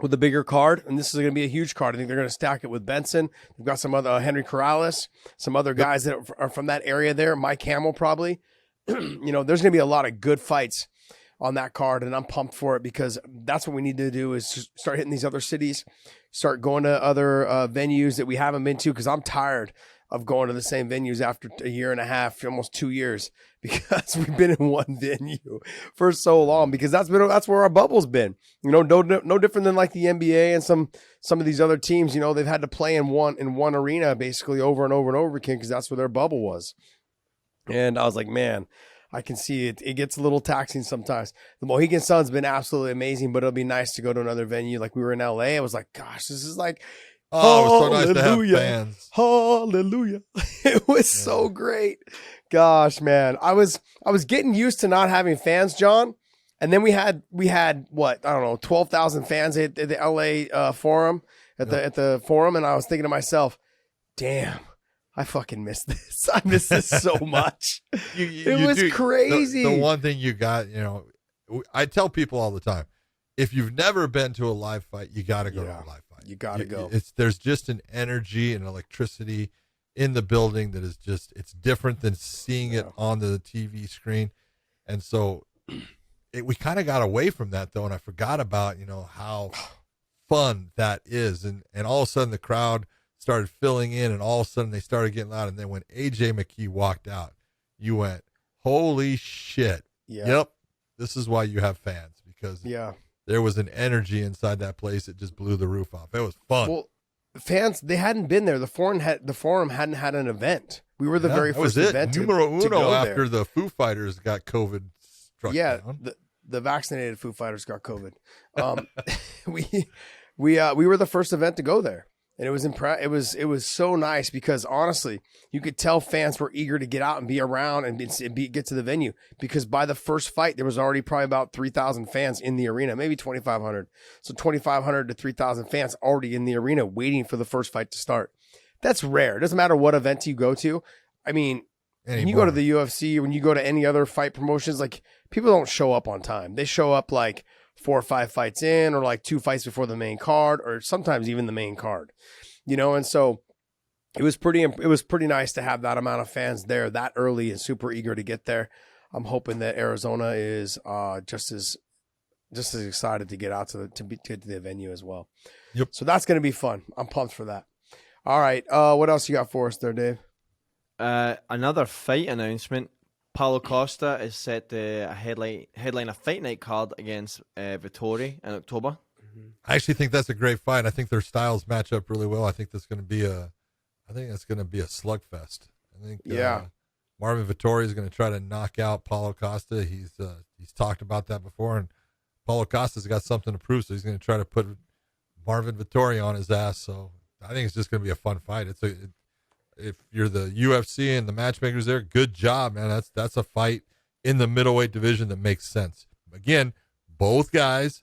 with a bigger card, and this is going to be a huge card. I think they're going to stack it with Benson. We've got some other Henry Corrales, some other guys that are from that area there. Mike Hamill probably. There's going to be a lot of good fights on that card, and I'm pumped for it because that's what we need to do is just start hitting these other cities, start going to other venues that we haven't been to, because I'm tired of going to the same venues after a year and a half, almost 2 years, because we've been in one venue for so long, because that's where our bubble's been. No different than like the NBA and some of these other teams. They've had to play in one arena basically over and over and over again because that's where their bubble was. And I was like, man, I can see it. It gets a little taxing sometimes. The Mohegan Sun's been absolutely amazing, but it'll be nice to go to another venue. Like we were in LA. I was like, gosh, this is like, oh, it was so nice to have fans. Hallelujah. It was so great. Gosh, man. I was getting used to not having fans, John. And then we had what, I don't know, 12,000 fans at the LA forum, at the forum, and I was thinking to myself, damn, I fucking miss this. I miss this so much. It was crazy. The one thing you got, I tell people all the time, if you've never been to a live fight, you got to go to a live fight. You got to go. There's just an energy and electricity in the building that is just, it's different than seeing it on the TV screen. And so we kind of got away from that though. And I forgot about, how fun that is. And all of a sudden the crowd started filling in, and all of a sudden they started getting loud. And then when AJ Mckee walked out, you went, holy shit. Yeah. Yep. This is why you have fans, because there was an energy inside that place that just blew the roof off. It was fun. Well, fans, they hadn't been there. The forum hadn't had an event. We were the very first event Numero to go after there. the Foo Fighters got COVID struck down. The vaccinated Foo Fighters got COVID. We were the first event to go there. And it was so nice because honestly, you could tell fans were eager to get out and be around and get to the venue, because by the first fight, there was already probably about 3,000 fans in the arena, maybe 2,500. So 2,500 to 3,000 fans already in the arena waiting for the first fight to start. That's rare. It doesn't matter what event you go to. I mean, when you go to the UFC, when you go to any other fight promotions, like people don't show up on time. They show up like 4 or 5 fights in, or like 2 fights before the main card, or sometimes even the main card, and so it was pretty nice to have that amount of fans there that early and super eager to get there. I'm hoping that Arizona is just as excited to get out to the venue as well. Yep. So that's going to be fun. I'm pumped for that. All right. What else you got for us there, Dave? Another fight announcement. Paulo Costa is set to headline a fight night card against Vettori in October. I actually think that's a great fight. I think their styles match up really well. I think that's going to be a slugfest. I think Marvin Vettori is going to try to knock out Paulo Costa. He's talked about that before, and Paulo Costa's got something to prove, so he's going to try to put Marvin Vettori on his ass. So I think it's just going to be a fun fight. If you're the UFC and the matchmakers there, good job, man. That's a fight in the middleweight division that makes sense. Again, both guys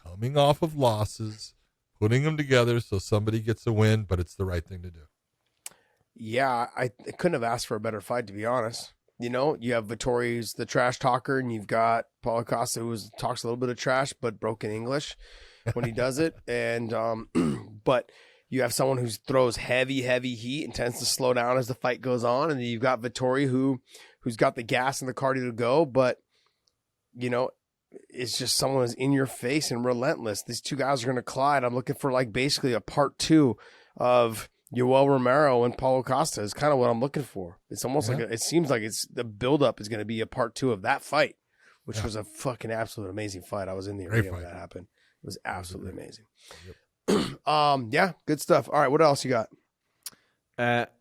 coming off of losses, putting them together so somebody gets a win, but it's the right thing to do. Yeah, I couldn't have asked for a better fight, to be honest. You have Vettori, who's the trash talker, and you've got Paulo Costa, who talks a little bit of trash, but broken English when he does it. And but you have someone who throws heavy heat and tends to slow down as the fight goes on. And then you've got Vettori, who's got the gas and the cardio to go, but, it's just someone who's in your face and relentless. These two guys are going to collide. I'm looking for like basically a part 2 of Yoel Romero and Paulo Costa is kind of what I'm looking for. It's almost like it seems like the buildup is going to be a part 2 of that fight, which was a fucking absolute amazing fight. I was in the arena when that happened. It was absolutely amazing. Yep. Good stuff. All right, what else you got?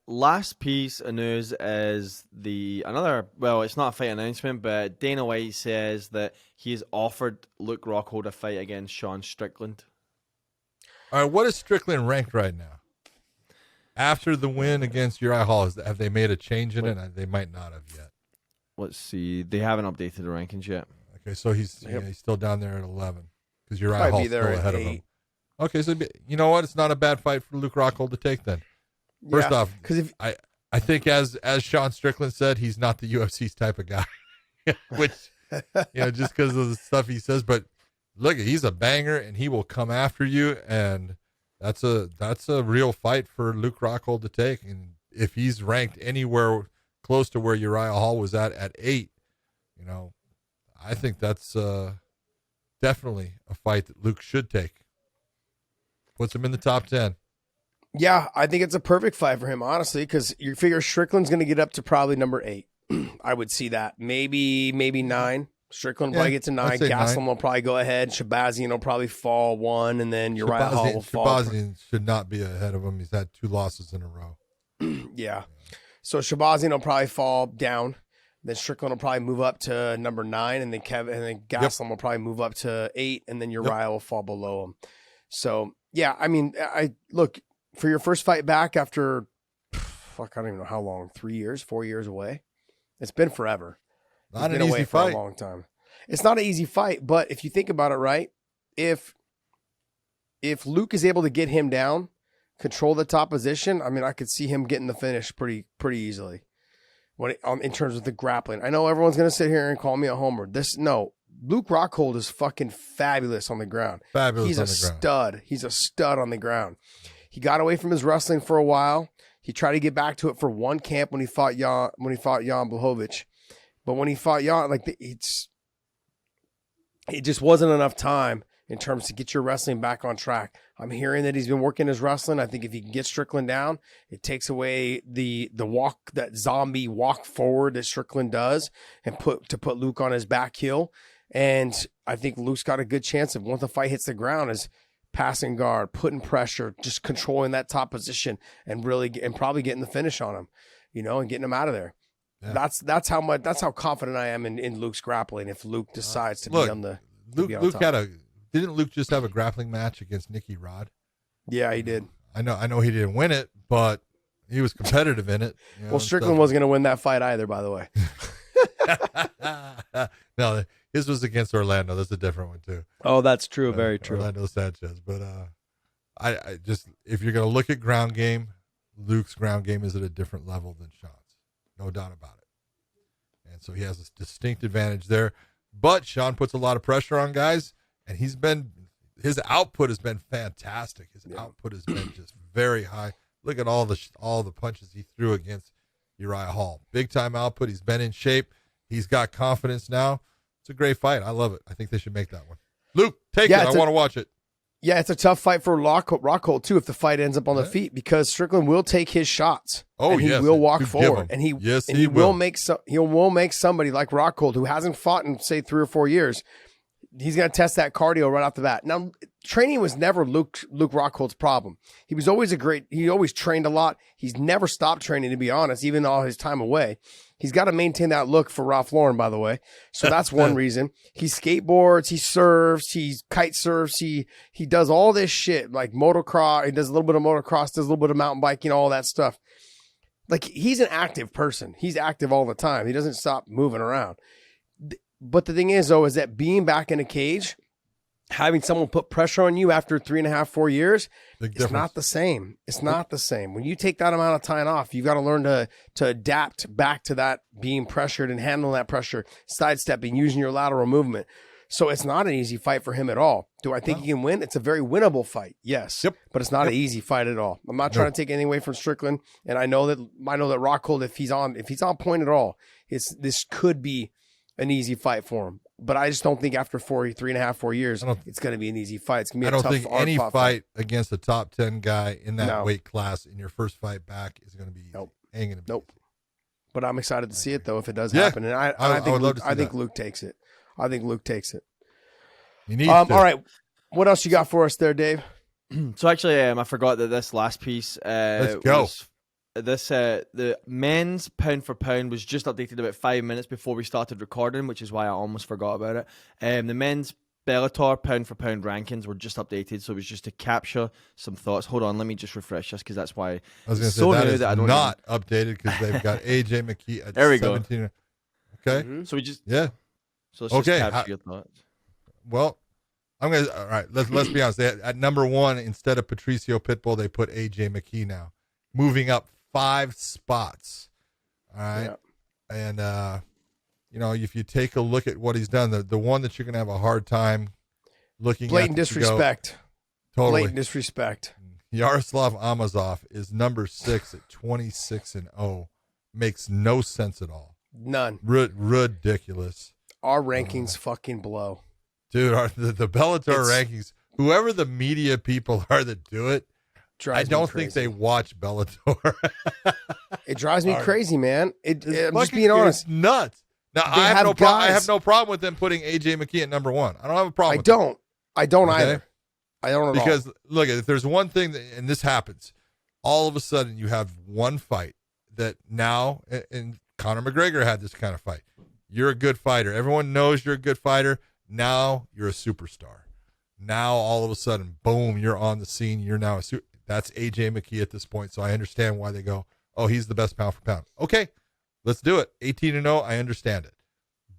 Last piece of news is it's not a fight announcement, but Dana White says that he's offered Luke Rockhold a fight against Sean Strickland. All right, what is Strickland ranked right now? After the win against Uriah Hall, have they made a change in it? They might not have yet. Let's see. They haven't updated the rankings yet. Okay, so he's still down there at 11 because Uriah Hall's still ahead of him. Okay, so you know what? It's not a bad fight for Luke Rockhold to take then. First off, because I think as Sean Strickland said, he's not the UFC's type of guy. which, just because of the stuff he says. But look, he's a banger, and he will come after you, and that's a real fight for Luke Rockhold to take. And if he's ranked anywhere close to where Uriah Hall was at 8, I think that's definitely a fight that Luke should take. Puts him in the top 10. Yeah, I think it's a perfect fight for him, honestly, because you figure Strickland's going to get up to probably number 8. I would see that. Maybe 9. Strickland probably gets to 9. Gastelum will probably go ahead. Shabazian will probably fall 1, and then Uriah Hall will fall. Shabazian should not be ahead of him. He's had 2 losses in a row. Yeah. So Shabazian will probably fall down. Then Strickland will probably move up to number 9, and then Gastelum will probably move up to 8, and then Uriah will fall below him. So, yeah, I mean, look, for your first fight back after, I don't even know how long, 3 years, 4 years away. It's been forever. Not an easy fight. For a long time. It's not an easy fight, but if you think about it, right, if Luke is able to get him down, control the top position, I mean, I could see him getting the finish pretty easily. In terms of the grappling, I know everyone's gonna sit here and call me a homer. Luke Rockhold is fucking fabulous on the ground. He's a stud. He's a stud on the ground. He got away from his wrestling for a while. He tried to get back to it for one camp when he fought Jan Blachowicz. But when he fought Jan, it just wasn't enough time in terms to get your wrestling back on track. I'm hearing that he's been working his wrestling. I think if he can get Strickland down, it takes away the walk, that zombie walk forward that Strickland does, and put Luke on his back heel. And I think Luke's got a good chance of, once the fight hits the ground, is passing guard, putting pressure, just controlling that top position, and probably getting the finish on him, and getting him out of there. Yeah. That's how confident I am in Luke's grappling. If Luke decides to be on the didn't Luke just have a grappling match against Nicky Rod? Yeah, he did. I know he didn't win it, but he was competitive in it. Well, Strickland wasn't going to win that fight either, by the way. No, his was against Orlando. That's a different one too. Oh, that's true. Very true. Orlando Sanchez. But I just, if you're going to look at ground game, Luke's ground game is at a different level than Sean's. No doubt about it. And so he has a distinct advantage there. But Sean puts a lot of pressure on guys, and his output has been fantastic. His output has been just very high. Look at all the punches he threw against Uriah Hall. Big time output. He's been in shape. He's got confidence now. It's a great fight. I love it. I think they should make that one. Luke, take it. I want to watch it. Yeah, it's a tough fight for Rockhold too if the fight ends up on the feet, because Strickland will take his shots. Oh, and he will walk forward, and he will make somebody like Rockhold, who hasn't fought in, say, 3 or 4 years. He's going to test that cardio right off the bat. Now, training was never Luke Rockhold's problem. He was always he always trained a lot. He's never stopped training, to be honest, even all his time away. He's got to maintain that look for Ralph Lauren, by the way. So that's one reason. He skateboards, he surfs, he kite surfs, he does all this shit, like motocross. He does a little bit of motocross, does a little bit of mountain biking, all that stuff. Like, he's an active person. He's active all the time. He doesn't stop moving around. But the thing is, though, is that being back in a cage, having someone put pressure on you after 3.5, 4 years, it's not the same. It's not the same. When you take that amount of time off, you've got to learn to adapt back to that, being pressured and handling that pressure, sidestepping, using your lateral movement. So it's not an easy fight for him at all. Do I think he can win? It's a very winnable fight, yes. Yep. But it's not an easy fight at all. I'm not trying to take anything away from Strickland, and I know that Rockhold, if he's on point at all, this could be an easy fight for him. But I just don't think after 3.5, 4 years, it's going to be an easy fight. It's going to be a tough, I don't think any fight against a top 10 guy in that weight class in your first fight back is going to be easy. Nope. But I'm excited to see it, though, if it does happen. And I think Luke takes it. I think Luke takes it. He needs to. All right. What else you got for us there, Dave? So actually, I forgot that this last piece Let's go. The men's pound for pound was just updated about 5 minutes before we started recording, which is why I almost forgot about it. The men's Bellator pound for pound rankings were just updated, so it was just to capture some thoughts. Hold on, let me just refresh this, because that's why I was going to say that is not updated, because they've got AJ Mckee at 17. Go. Okay. Mm-hmm. So we just So let's just capture your thoughts. Well, all right. Let's be honest. At number 1, instead of Patricio Pitbull, they put AJ Mckee now, moving up 5 spots. All right. Yeah. And if you take a look at what he's done, the one that you're going to have a hard time looking blatant at. Disrespect. Totally. Blatant disrespect. Yaroslav Amosov is number 6 at 26-0. Makes no sense at all. None. Ridiculous. Our rankings fucking blow. Dude, the Bellator rankings, whoever the media people are that do it, I don't think they watch Bellator. It drives me crazy, man. I'm just being honest. It's nuts. Now, I have no problem with them putting AJ Mckee at number 1. I don't have a problem with that. I don't either. I don't at all. Because, look, if there's one thing, and this happens, all of a sudden you have one fight that now, and Conor McGregor had this kind of fight. You're a good fighter. Everyone knows you're a good fighter. Now you're a superstar. Now, all of a sudden, boom, you're on the scene. You're now a super. That's AJ Mckee at this point, so I understand why they go, oh, he's the best pound for pound. Okay, let's do it. 18-0, I understand it.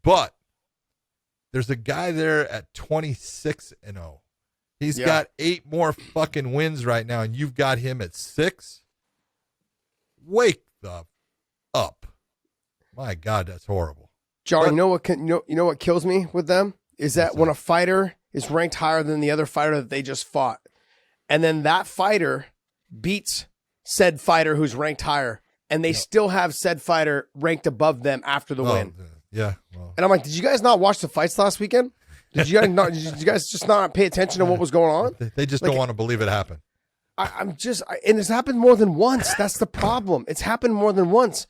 But there's a guy there at 26-0. He's got 8 more fucking wins right now, and you've got him at 6. Wake the up. My God, that's horrible. John, you know what kills me with them is that when a fighter is ranked higher than the other fighter that they just fought, and then that fighter beats said fighter who's ranked higher, and they still have said fighter ranked above them after the win. Yeah. Well. And I'm like, did you guys not watch the fights last weekend? Did you guys just not pay attention to what was going on? They just don't want to believe it happened. And it's happened more than once. That's the problem. It's happened more than once.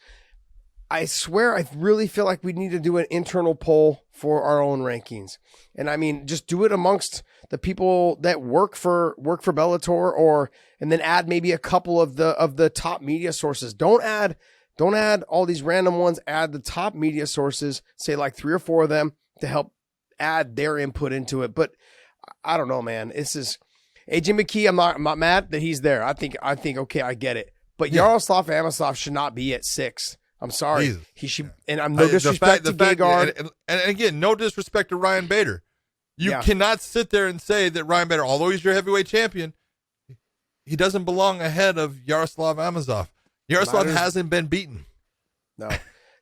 I swear, I really feel like we need to do an internal poll for our own rankings. And I mean, just do it amongst the people that work for Bellator, and then add maybe a couple of the top media sources. Don't add all these random ones. Add the top media sources, say like 3 or 4 of them to help add their input into it. But I don't know, man. This is AJ Mckee. I'm not mad that he's there. I think okay, I get it. But Yaroslav Amosov should not be at 6. I'm sorry. Jesus. He should, and I'm no disrespect to Gegard. And again, no disrespect to Ryan Bader. You cannot sit there and say that Ryan Bader, although he's your heavyweight champion, he doesn't belong ahead of Yaroslav Amosov. Yaroslav hasn't been beaten. No.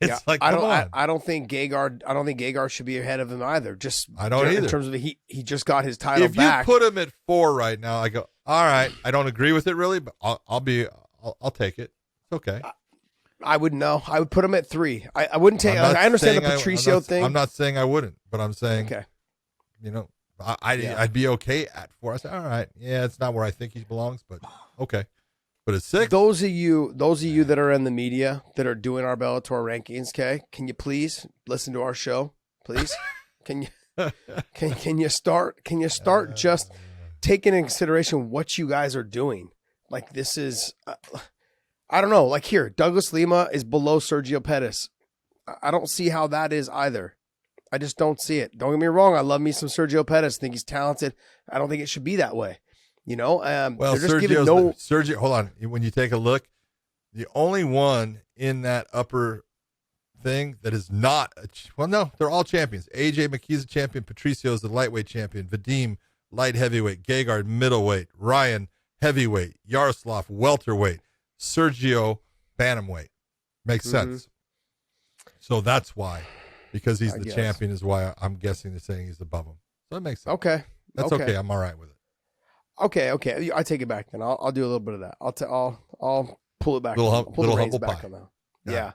It's like, come on. I don't think Gegard should be ahead of him either. I don't either. In terms of he just got his title If back. you put him at 4 right now, I go, all right. I don't agree with it really, but I'll take it. It's okay. I wouldn't know. I would put him at 3. I wouldn't take. I understand the Patricio thing. I'm not saying I wouldn't, but I'm saying, okay. I'd be okay at 4. I say, all right, yeah, it's not where I think he belongs, but okay. But it's 6. Those of you that are in the media that are doing our Bellator rankings, okay, can you please listen to our show, please? Can you start just taking into consideration what you guys are doing? Like, this is, I don't know. Like, here, Douglas Lima is below Sergio Pettis. I don't see how that is either. I just don't see it. Don't get me wrong. I love me some Sergio Pettis. I think he's talented. I don't think it should be that way. Well, they're just Sergio, hold on. When you take a look, the only one in that upper thing that is not, no, they're all champions. AJ Mckee's a champion. Patricio's the lightweight champion. Vadim, light heavyweight. Gegard, middleweight. Ryan, heavyweight. Yaroslav, welterweight. Sergio, bantamweight. Makes sense. So that's why, because he's the champion, is why I'm guessing they're saying he's above him. So that makes sense. Okay. That's okay. I'm all right with it. Okay. I take it back then. I'll do a little bit of that. I'll pull it back. Pull the reins back on that. Yeah.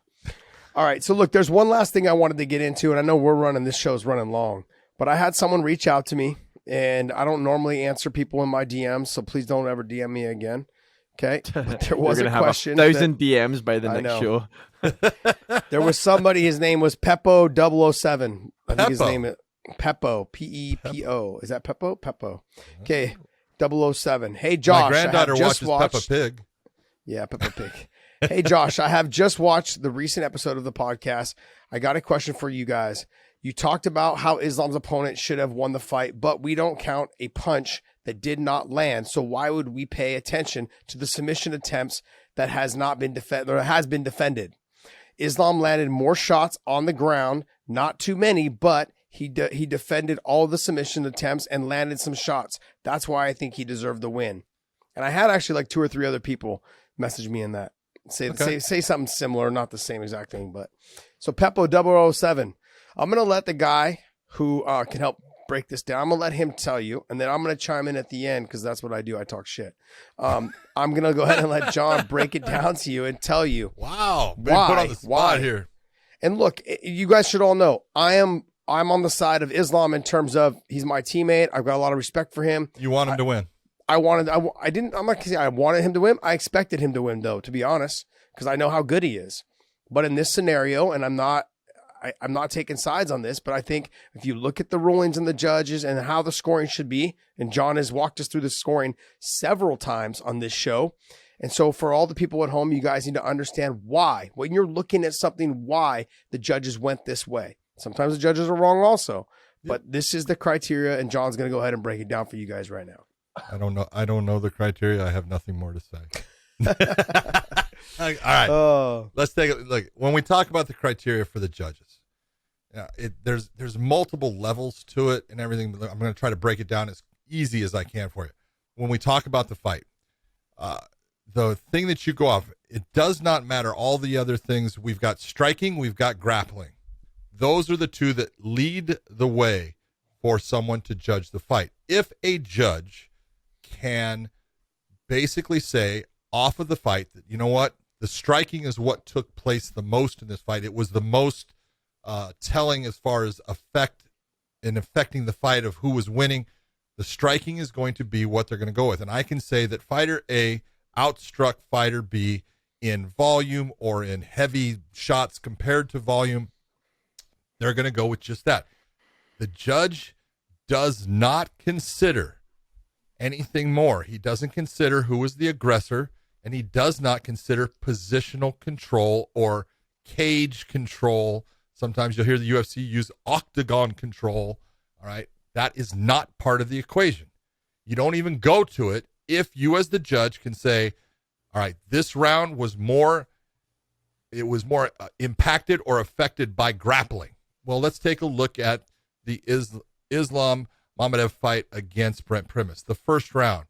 All right. So look, there's one last thing I wanted to get into, and I know this show's running long, but I had someone reach out to me, and I don't normally answer people in my DMs, so please don't ever DM me again. Okay. But there was a question. Have 1,000 DMs by the next show. There was somebody, his name was Peppo007. I think his name is Peppo, P-E-P-O. Is that Peppo? Peppo. Okay. 007. Hey, Josh. My granddaughter watches Peppa Pig. Yeah, Peppa Pig. Hey, Josh, I have just watched the recent episode of the podcast. I got a question for you guys. You talked about how Islam's opponent should have won the fight, but we don't count a punch that did not land. So why would we pay attention to the submission attempts that has been defended? Islam landed more shots on the ground, not too many, but he defended all the submission attempts and landed some shots. That's why I think he deserved the win. And I had actually like 2 or 3 other people message me in that. Say something similar, not the same exact thing, but so Peppo007. I'm going to let the guy who can help break this down, I'm going to let him tell you, and then I'm going to chime in at the end because that's what I do. I talk shit. I'm going to go ahead and let John break it down to you and tell you. Wow. Been put on the spot here. And look, you guys should all know, I'm on the side of Islam in terms of he's my teammate. I've got a lot of respect for him. You want him to win? I'm not going to say I wanted him to win. I expected him to win, though, to be honest, because I know how good he is. But in this scenario, and I'm not taking sides on this, but I think if you look at the rulings and the judges and how the scoring should be, and John has walked us through the scoring several times on this show. And so for all the people at home, you guys need to understand why, when you're looking at something, why the judges went this way. Sometimes the judges are wrong also, but this is the criteria, and John's going to go ahead and break it down for you guys right now. I don't know the criteria. I have nothing more to say. All right. Let's take a look. When we talk about the criteria for the judges, there's multiple levels to it and everything. I'm going to try to break it down as easy as I can for you. When we talk about the fight, the thing that you go off, it does not matter all the other things. We've got striking, we've got grappling. Those are the two that lead the way for someone to judge the fight. If a judge can basically say off of the fight that, you know what, the striking is what took place the most in this fight. It was the most telling as far as affecting the fight of who was winning. The striking is going to be what they're going to go with. And I can say that fighter A outstruck fighter B in volume or in heavy shots compared to volume. They're going to go with just that. The judge does not consider anything more. He doesn't consider who was the aggressor, and he does not consider positional control or cage control. Sometimes you'll hear the UFC use octagon control. All right. That is not part of the equation. You don't even go to it if you as the judge can say, all right, this round was more impacted or affected by grappling. Well, let's take a look at the Islam Makhachev fight against Brent Primus. The first round,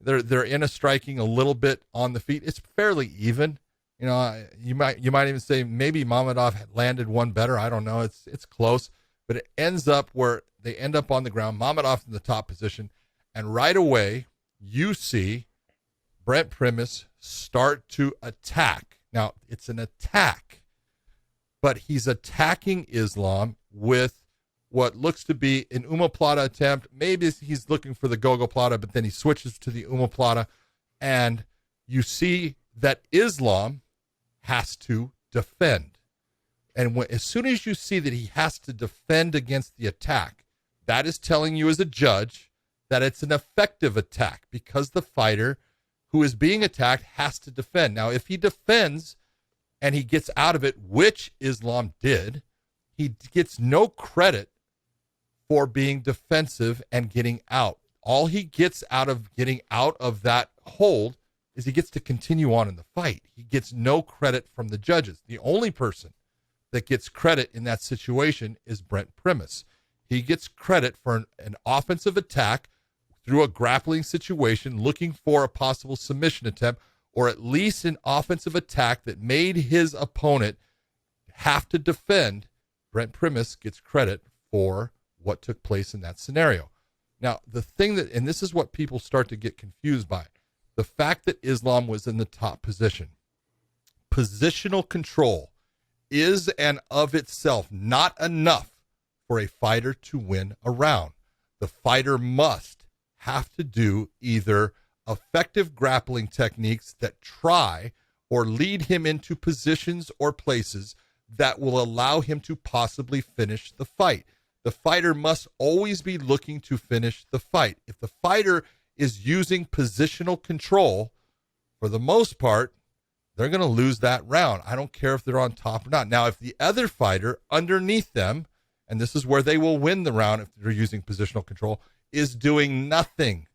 they're in a striking a little bit on the feet. It's fairly even. You know, you might even say maybe Makhachev landed one better. I don't know. It's close, but it ends up where they end up on the ground. Makhachev in the top position, and right away you see Brent Primus start to attack. Now it's an attack, but he's attacking Islam with what looks to be an omoplata attempt. Maybe he's looking for the gogoplata, but then he switches to the omoplata, and you see that Islam has to defend. And as soon as you see that he has to defend against the attack, that is telling you as a judge that it's an effective attack because the fighter who is being attacked has to defend. Now, if he defends and he gets out of it, which Islam did, he gets no credit for being defensive and getting out. All he gets out of getting out of that hold is he gets to continue on in the fight. He gets no credit from the judges. The only person that gets credit in that situation is Brent Primus. He gets credit for an offensive attack through a grappling situation, looking for a possible submission attempt, or at least an offensive attack that made his opponent have to defend. Brent Primus gets credit for what took place in that scenario. Now, the thing that, and this is what people start to get confused by, the fact that Islam was in the top position. Positional control is and of itself not enough for a fighter to win a round. The fighter must have to do either effective grappling techniques that try or lead him into positions or places that will allow him to possibly finish the fight. The fighter must always be looking to finish the fight. If the fighter is using positional control, for the most part, they're going to lose that round. I don't care if they're on top or not. Now, if the other fighter underneath them, and this is where they will win the round if they're using positional control, is doing nothing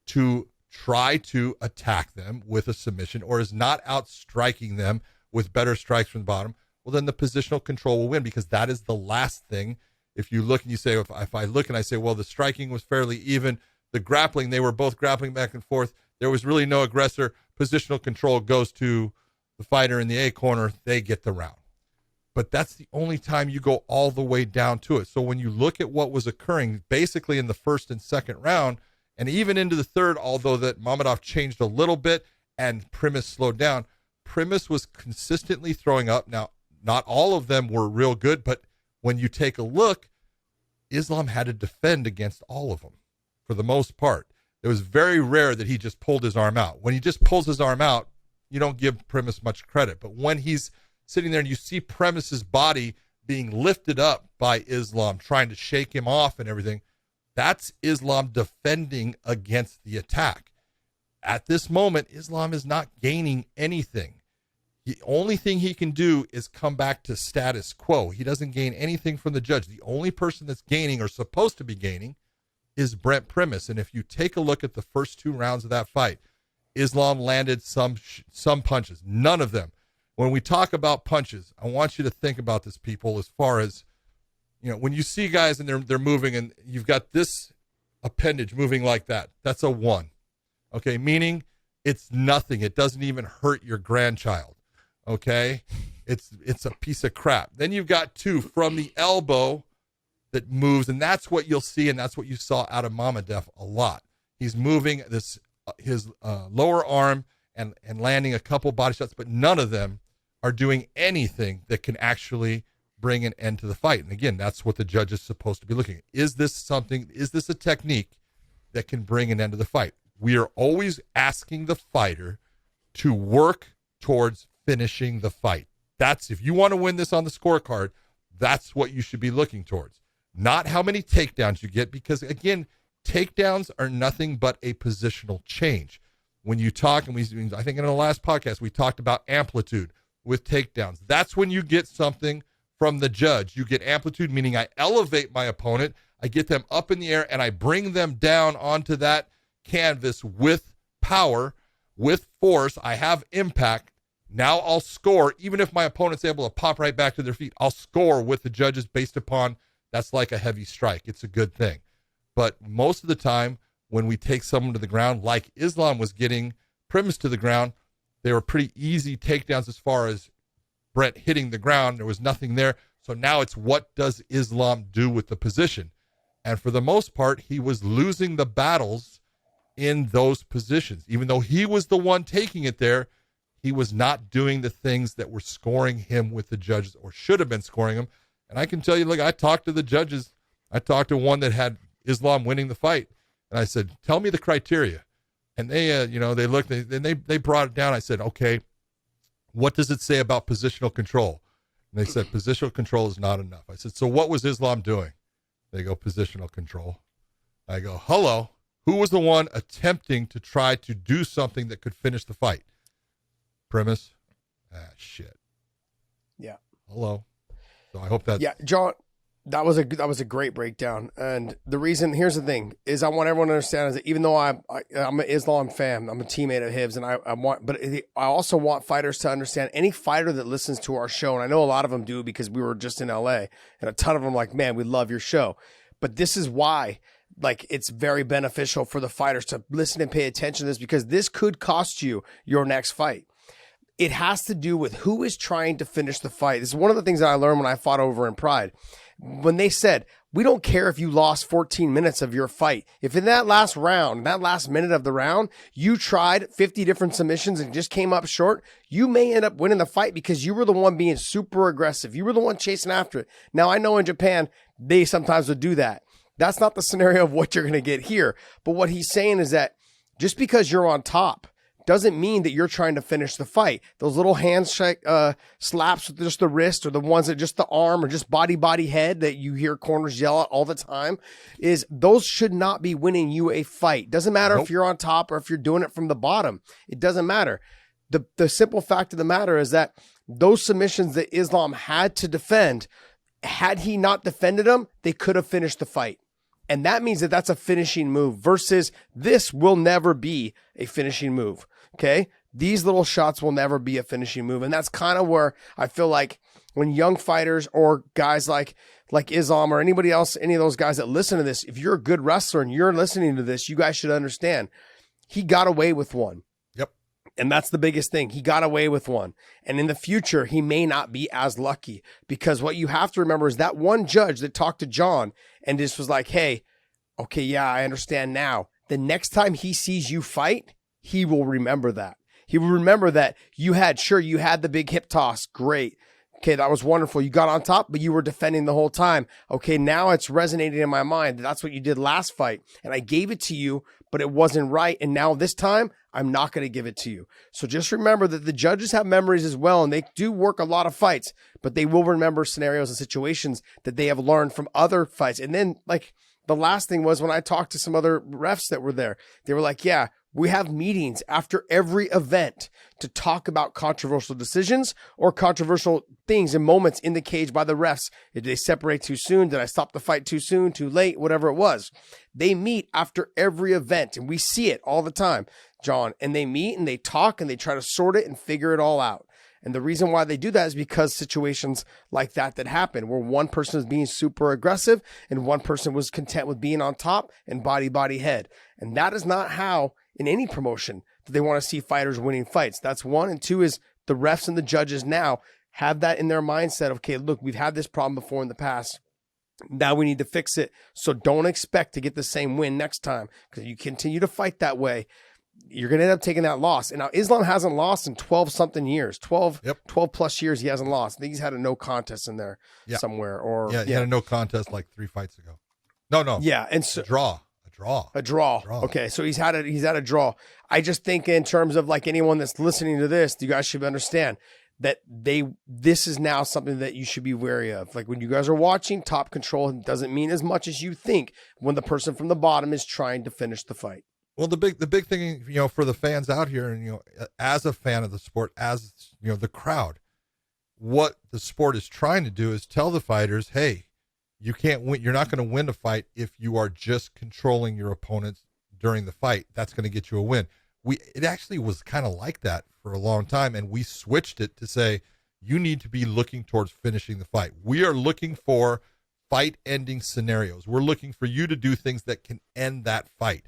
to try to attack them with a submission or is not outstriking them with better strikes from the bottom, well, then the positional control will win, because that is the last thing. If you look and you say, if I look and I say, well, the striking was fairly even, the grappling, they were both grappling back and forth, there was really no aggressor, positional control goes to the fighter in the A corner, they get the round. but that's the only time you go all the way down to it. So when you look at what was occurring basically in the first and second round, and even into the third, although that Mamedov changed a little bit and Primus slowed down, Primus was consistently throwing up. Now, not all of them were real good, but when you take a look, Islam had to defend against all of them for the most part. It was very rare that he just pulled his arm out. When he just pulls his arm out, you don't give Primus much credit. But when he's sitting there and you see Primus's body being lifted up by Islam, trying to shake him off and everything, that's Islam defending against the attack. At this moment, Islam is not gaining anything. The only thing he can do is come back to status quo. He doesn't gain anything from the judge. The only person that's gaining or supposed to be gaining is Brent Primus. And if you take a look at the first 2 rounds of that fight, Islam landed some punches, none of them. When we talk about punches, I want you to think about this, people, as far as, when you see guys and they're moving and you've got this appendage moving like that, that's a 1. Okay, meaning it's nothing. It doesn't even hurt your grandchild. Okay, it's a piece of crap. Then you've got 2 from the elbow that moves, and that's what you'll see, and that's what you saw out of Mamedov a lot. He's moving his lower arm and landing a couple body shots, but none of them are doing anything that can actually bring an end to the fight. And again, that's what the judge is supposed to be looking at. Is this a technique that can bring an end to the fight? We are always asking the fighter to work towards finishing the fight. That's, if you want to win this on the scorecard, that's what you should be looking towards. Not how many takedowns you get, because again, takedowns are nothing but a positional change. When you talk, and I think in the last podcast, we talked about amplitude with takedowns. That's when you get something from the judge. You get amplitude, meaning I elevate my opponent, I get them up in the air, and I bring them down onto that canvas with power, with force. I have impact. Now I'll score, even if my opponent's able to pop right back to their feet. I'll score with the judges based upon that's like a heavy strike. It's a good thing. But most of the time, when we take someone to the ground, like Islam was getting Primus to the ground, they were pretty easy takedowns as far as Brent hitting the ground. There was nothing there. So now it's, what does Islam do with the position? And for the most part, he was losing the battles in those positions. Even though he was the one taking it there, he was not doing the things that were scoring him with the judges, or should have been scoring him. And I can tell you, look, I talked to the judges. I talked to one that had Islam winning the fight. And I said, tell me the criteria. And they, they looked, and they brought it down. I said, okay, what does it say about positional control? And they said, positional control is not enough. I said, so what was Islam doing? They go, positional control. I go, hello, who was the one attempting to try to do something that could finish the fight? Primus? Shit. Yeah. Hello. So I hope that. Yeah, John, that was a great breakdown. And the reason, here's the thing, is I want everyone to understand is that even though I'm an Islam fan, I'm a teammate of his, and I also want fighters to understand, any fighter that listens to our show, and I know a lot of them do because we were just in LA, and a ton of them like, man, we love your show. But this is why, like, it's very beneficial for the fighters to listen and pay attention to this, because this could cost you your next fight. It has to do with who is trying to finish the fight. This is one of the things that I learned when I fought over in Pride. When they said, we don't care if you lost 14 minutes of your fight. If in that last round, that last minute of the round, you tried 50 different submissions and just came up short, you may end up winning the fight because you were the one being super aggressive. You were the one chasing after it. Now, I know in Japan, they sometimes would do that. That's not the scenario of what you're going to get here. But what he's saying is that just because you're on top doesn't mean that you're trying to finish the fight. Those little handshake slaps with just the wrist, or the ones that just the arm, or just body head that you hear corners yell at all the time, is those should not be winning you a fight. Doesn't matter if you're on top or if you're doing it from the bottom. It doesn't matter. The simple fact of the matter is that those submissions that Islam had to defend, had he not defended them, they could have finished the fight. And that means that that's a finishing move, versus this will never be a finishing move. Okay. These little shots will never be a finishing move. And that's kind of where I feel like when young fighters or guys like Islam or anybody else, any of those guys that listen to this, if you're a good wrestler and you're listening to this, you guys should understand he got away with one. Yep. And that's the biggest thing. He got away with one. And in the future, he may not be as lucky, because what you have to remember is that one judge that talked to John and just was like, hey, okay, yeah, I understand now. The next time he sees you fight, he will remember that. He will remember that you had the big hip toss. Great. Okay, that was wonderful. You got on top, but you were defending the whole time. Okay, now it's resonating in my mind. That's what you did last fight. And I gave it to you, but it wasn't right. And now this time, I'm not going to give it to you. So just remember that the judges have memories as well, and they do work a lot of fights, but they will remember scenarios and situations that they have learned from other fights. And then, like, the last thing was when I talked to some other refs that were there, they were like, yeah, we have meetings after every event to talk about controversial decisions or controversial things and moments in the cage by the refs. Did they separate too soon? Did I stop the fight too soon, too late, whatever it was? They meet after every event, and we see it all the time, John. And they meet and they talk and they try to sort it and figure it all out. And the reason why they do that is because situations like that happen, where one person is being super aggressive and one person was content with being on top and body, head. And that is not how, in any promotion, that they want to see fighters winning fights. That's one. And two is the refs and the judges now have that in their mindset of, okay, look, we've had this problem before in the past. Now we need to fix it. So don't expect to get the same win next time, because you continue to fight that way, you're going to end up taking that loss. And now Islam hasn't lost in 12 something years, 12 plus years. He hasn't lost. I think he's had a no contest in there somewhere, or he had a no contest like 3 fights ago. No. Yeah. And so a draw. Okay. So he's had a draw. I just think in terms of like anyone that's listening to this, you guys should understand that this is now something that you should be wary of. Like when you guys are watching, top control doesn't mean as much as you think when the person from the bottom is trying to finish the fight. Well, the big thing, for the fans out here, and, as a fan of the sport, as, the crowd, what the sport is trying to do is tell the fighters, hey, you can't win. You're not going to win a fight if you are just controlling your opponents during the fight. That's going to get you a win. It actually was kind of like that for a long time, and we switched it to say, you need to be looking towards finishing the fight. We are looking for fight-ending scenarios. We're looking for you to do things that can end that fight.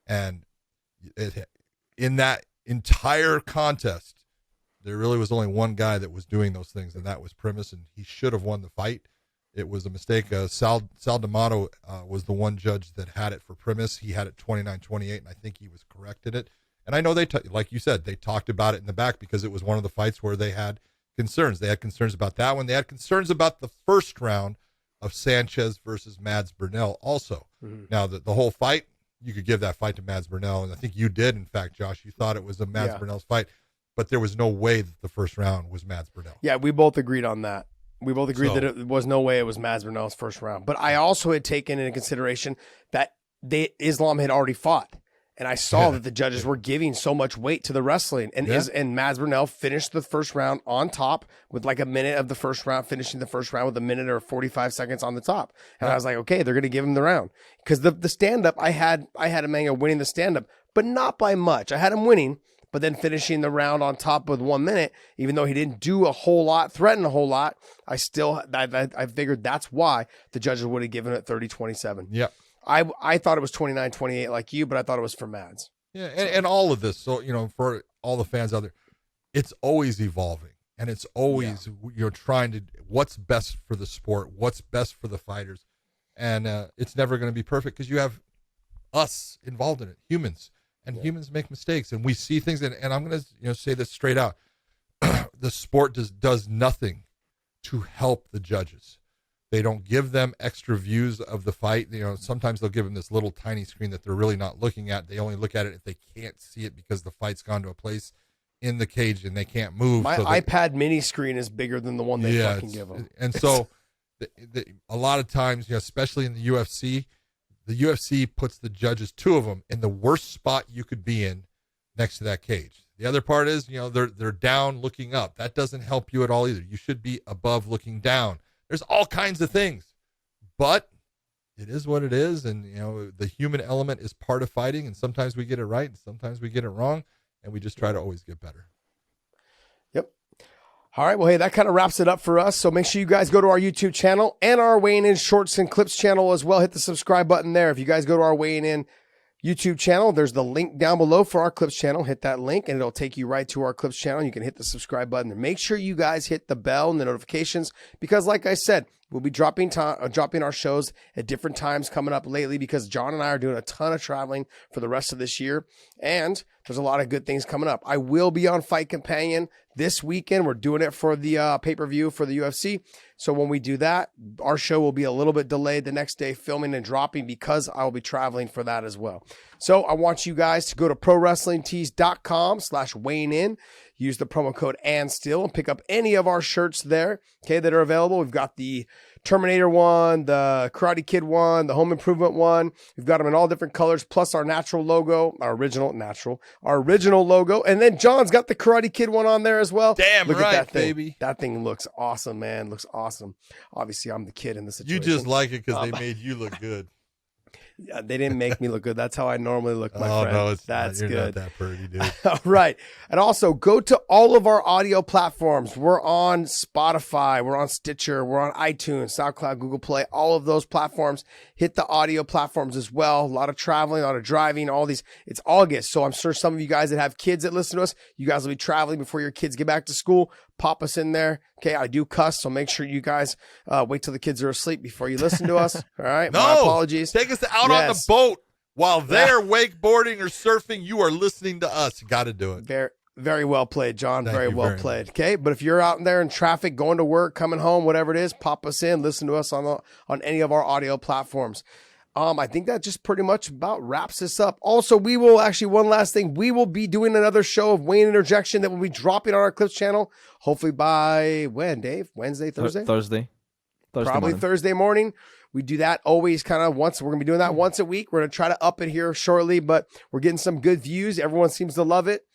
And in that entire contest, there really was only one guy that was doing those things, and that was Primus, and he should have won the fight. It was a mistake. Sal D'Amato was the one judge that had it for Primus. He had it 29-28, and I think he was corrected it. And I know like you said, they talked about it in the back because it was one of the fights where they had concerns. They had concerns about that one. They had concerns about the first round of Sanchez versus Mads Burnell also. Mm-hmm. Now, the whole fight, you could give that fight to Mads Burnell, and I think you did, in fact, Josh. You thought it was a Mads Burnell's fight, but there was no way that the first round was Mads Burnell. Yeah, we both agreed on that. We both agreed that it was no way it was Mads Burnell's first round. But I also had taken into consideration that Islam had already fought, and I saw that the judges were giving so much weight to the wrestling, and and Mads Burnell finished the first round on top with like a minute of the first round, finishing the first round with a minute or 45 seconds on the top. And I was like, okay, they're going to give him the round, because the stand-up, I had Emmanuel winning the stand-up, but not by much. I had him winning, but then finishing the round on top with 1 minute, even though he didn't do a whole lot, threaten a whole lot, I figured that's why the judges would have given it 30-27. Yeah. I thought it was 29-28 like you, but I thought it was for Mads. Yeah, and all of this, so, for all the fans out there, it's always evolving, and it's always, trying to, what's best for the sport, what's best for the fighters, and it's never going to be perfect because you have us involved in it, humans, and humans make mistakes, and we see things, and I'm going to say this straight out. The sport does nothing to help the judges. They don't give them extra views of the fight. Sometimes they'll give them this little tiny screen that they're really not looking at. They only look at it if they can't see it because the fight's gone to a place in the cage and they can't move. My iPad mini screen is bigger than the one they fucking give them. And so a lot of times, especially in the UFC puts the judges, two of them, in the worst spot you could be in next to that cage. The other part is, they're down looking up. That doesn't help you at all either. You should be above looking down. There's all kinds of things, but it is what it is. And, the human element is part of fighting. And sometimes we get it right. And sometimes we get it wrong. And we just try to always get better. Yep. All right. Well, hey, that kind of wraps it up for us. So make sure you guys go to our YouTube channel and our Weighing In Shorts and Clips channel as well. Hit the subscribe button there. If you guys go to our Weighing In YouTube channel. There's the link down below for our Clips channel. Hit that link and it'll take you right to our Clips channel. You can hit the subscribe button and make sure you guys hit the bell and the notifications because like I said, we'll be dropping our shows at different times coming up lately because John and I are doing a ton of traveling for the rest of this year. And there's a lot of good things coming up. I will be on Fight Companion this weekend. We're doing it for the pay-per-view for the UFC. So when we do that, our show will be a little bit delayed the next day, filming and dropping because I will be traveling for that as well. So I want you guys to go to prowrestlingtees.com/weighing-in. Use the promo code ANDSTILL and pick up any of our shirts there, okay, that are available. We've got the Terminator one, the Karate Kid one, the Home Improvement one. We've got them in all different colors, plus our natural logo, our original logo. And then John's got the Karate Kid one on there as well. Damn Look right, at that thing. baby. That thing looks awesome, man. Looks awesome. Obviously, I'm the kid in the situation. You just like it because they made you look good. Yeah, they didn't make me look good. That's how I normally look, my friend. No, That's you're good. not that pretty, dude. All right. And also go to all of our audio platforms. We're on Spotify. We're on Stitcher. We're on iTunes, SoundCloud, Google Play, all of those platforms. Hit the audio platforms as well. A lot of traveling, a lot of driving, all these. It's August. So I'm sure some of you guys that have kids that listen to us, you guys will be traveling before your kids get back to school. Pop us in there. Okay. I do cuss. So make sure you guys wait till the kids are asleep before you listen to us. All right. No, my apologies. Take us out on the boat while they're wakeboarding or surfing. You are listening to us. You got to do it. Very, very well played, John. Thank very you well very played. Okay, but if you're out there in traffic, going to work, coming home, whatever it is, pop us in. Listen to us on any of our audio platforms. I think that just pretty much about wraps this up. Also, we will actually, one last thing, we will be doing another show of Wayne Interjection that will be dropping on our Clips channel. Hopefully by when, Dave? Wednesday, Thursday? Thursday Probably morning. Thursday morning. We do that always kind of once. We're going to be doing that once a week. We're going to try to up it here shortly, but we're getting some good views. Everyone seems to love it.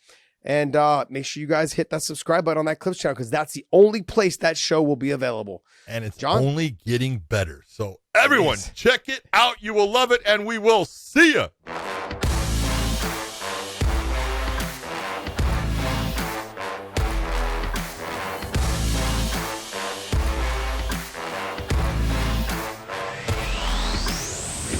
And make sure you guys hit that subscribe button on that Clips channel because that's the only place that show will be available. And it's John? only getting better. So everyone, check it out. You will love it, and we will see you.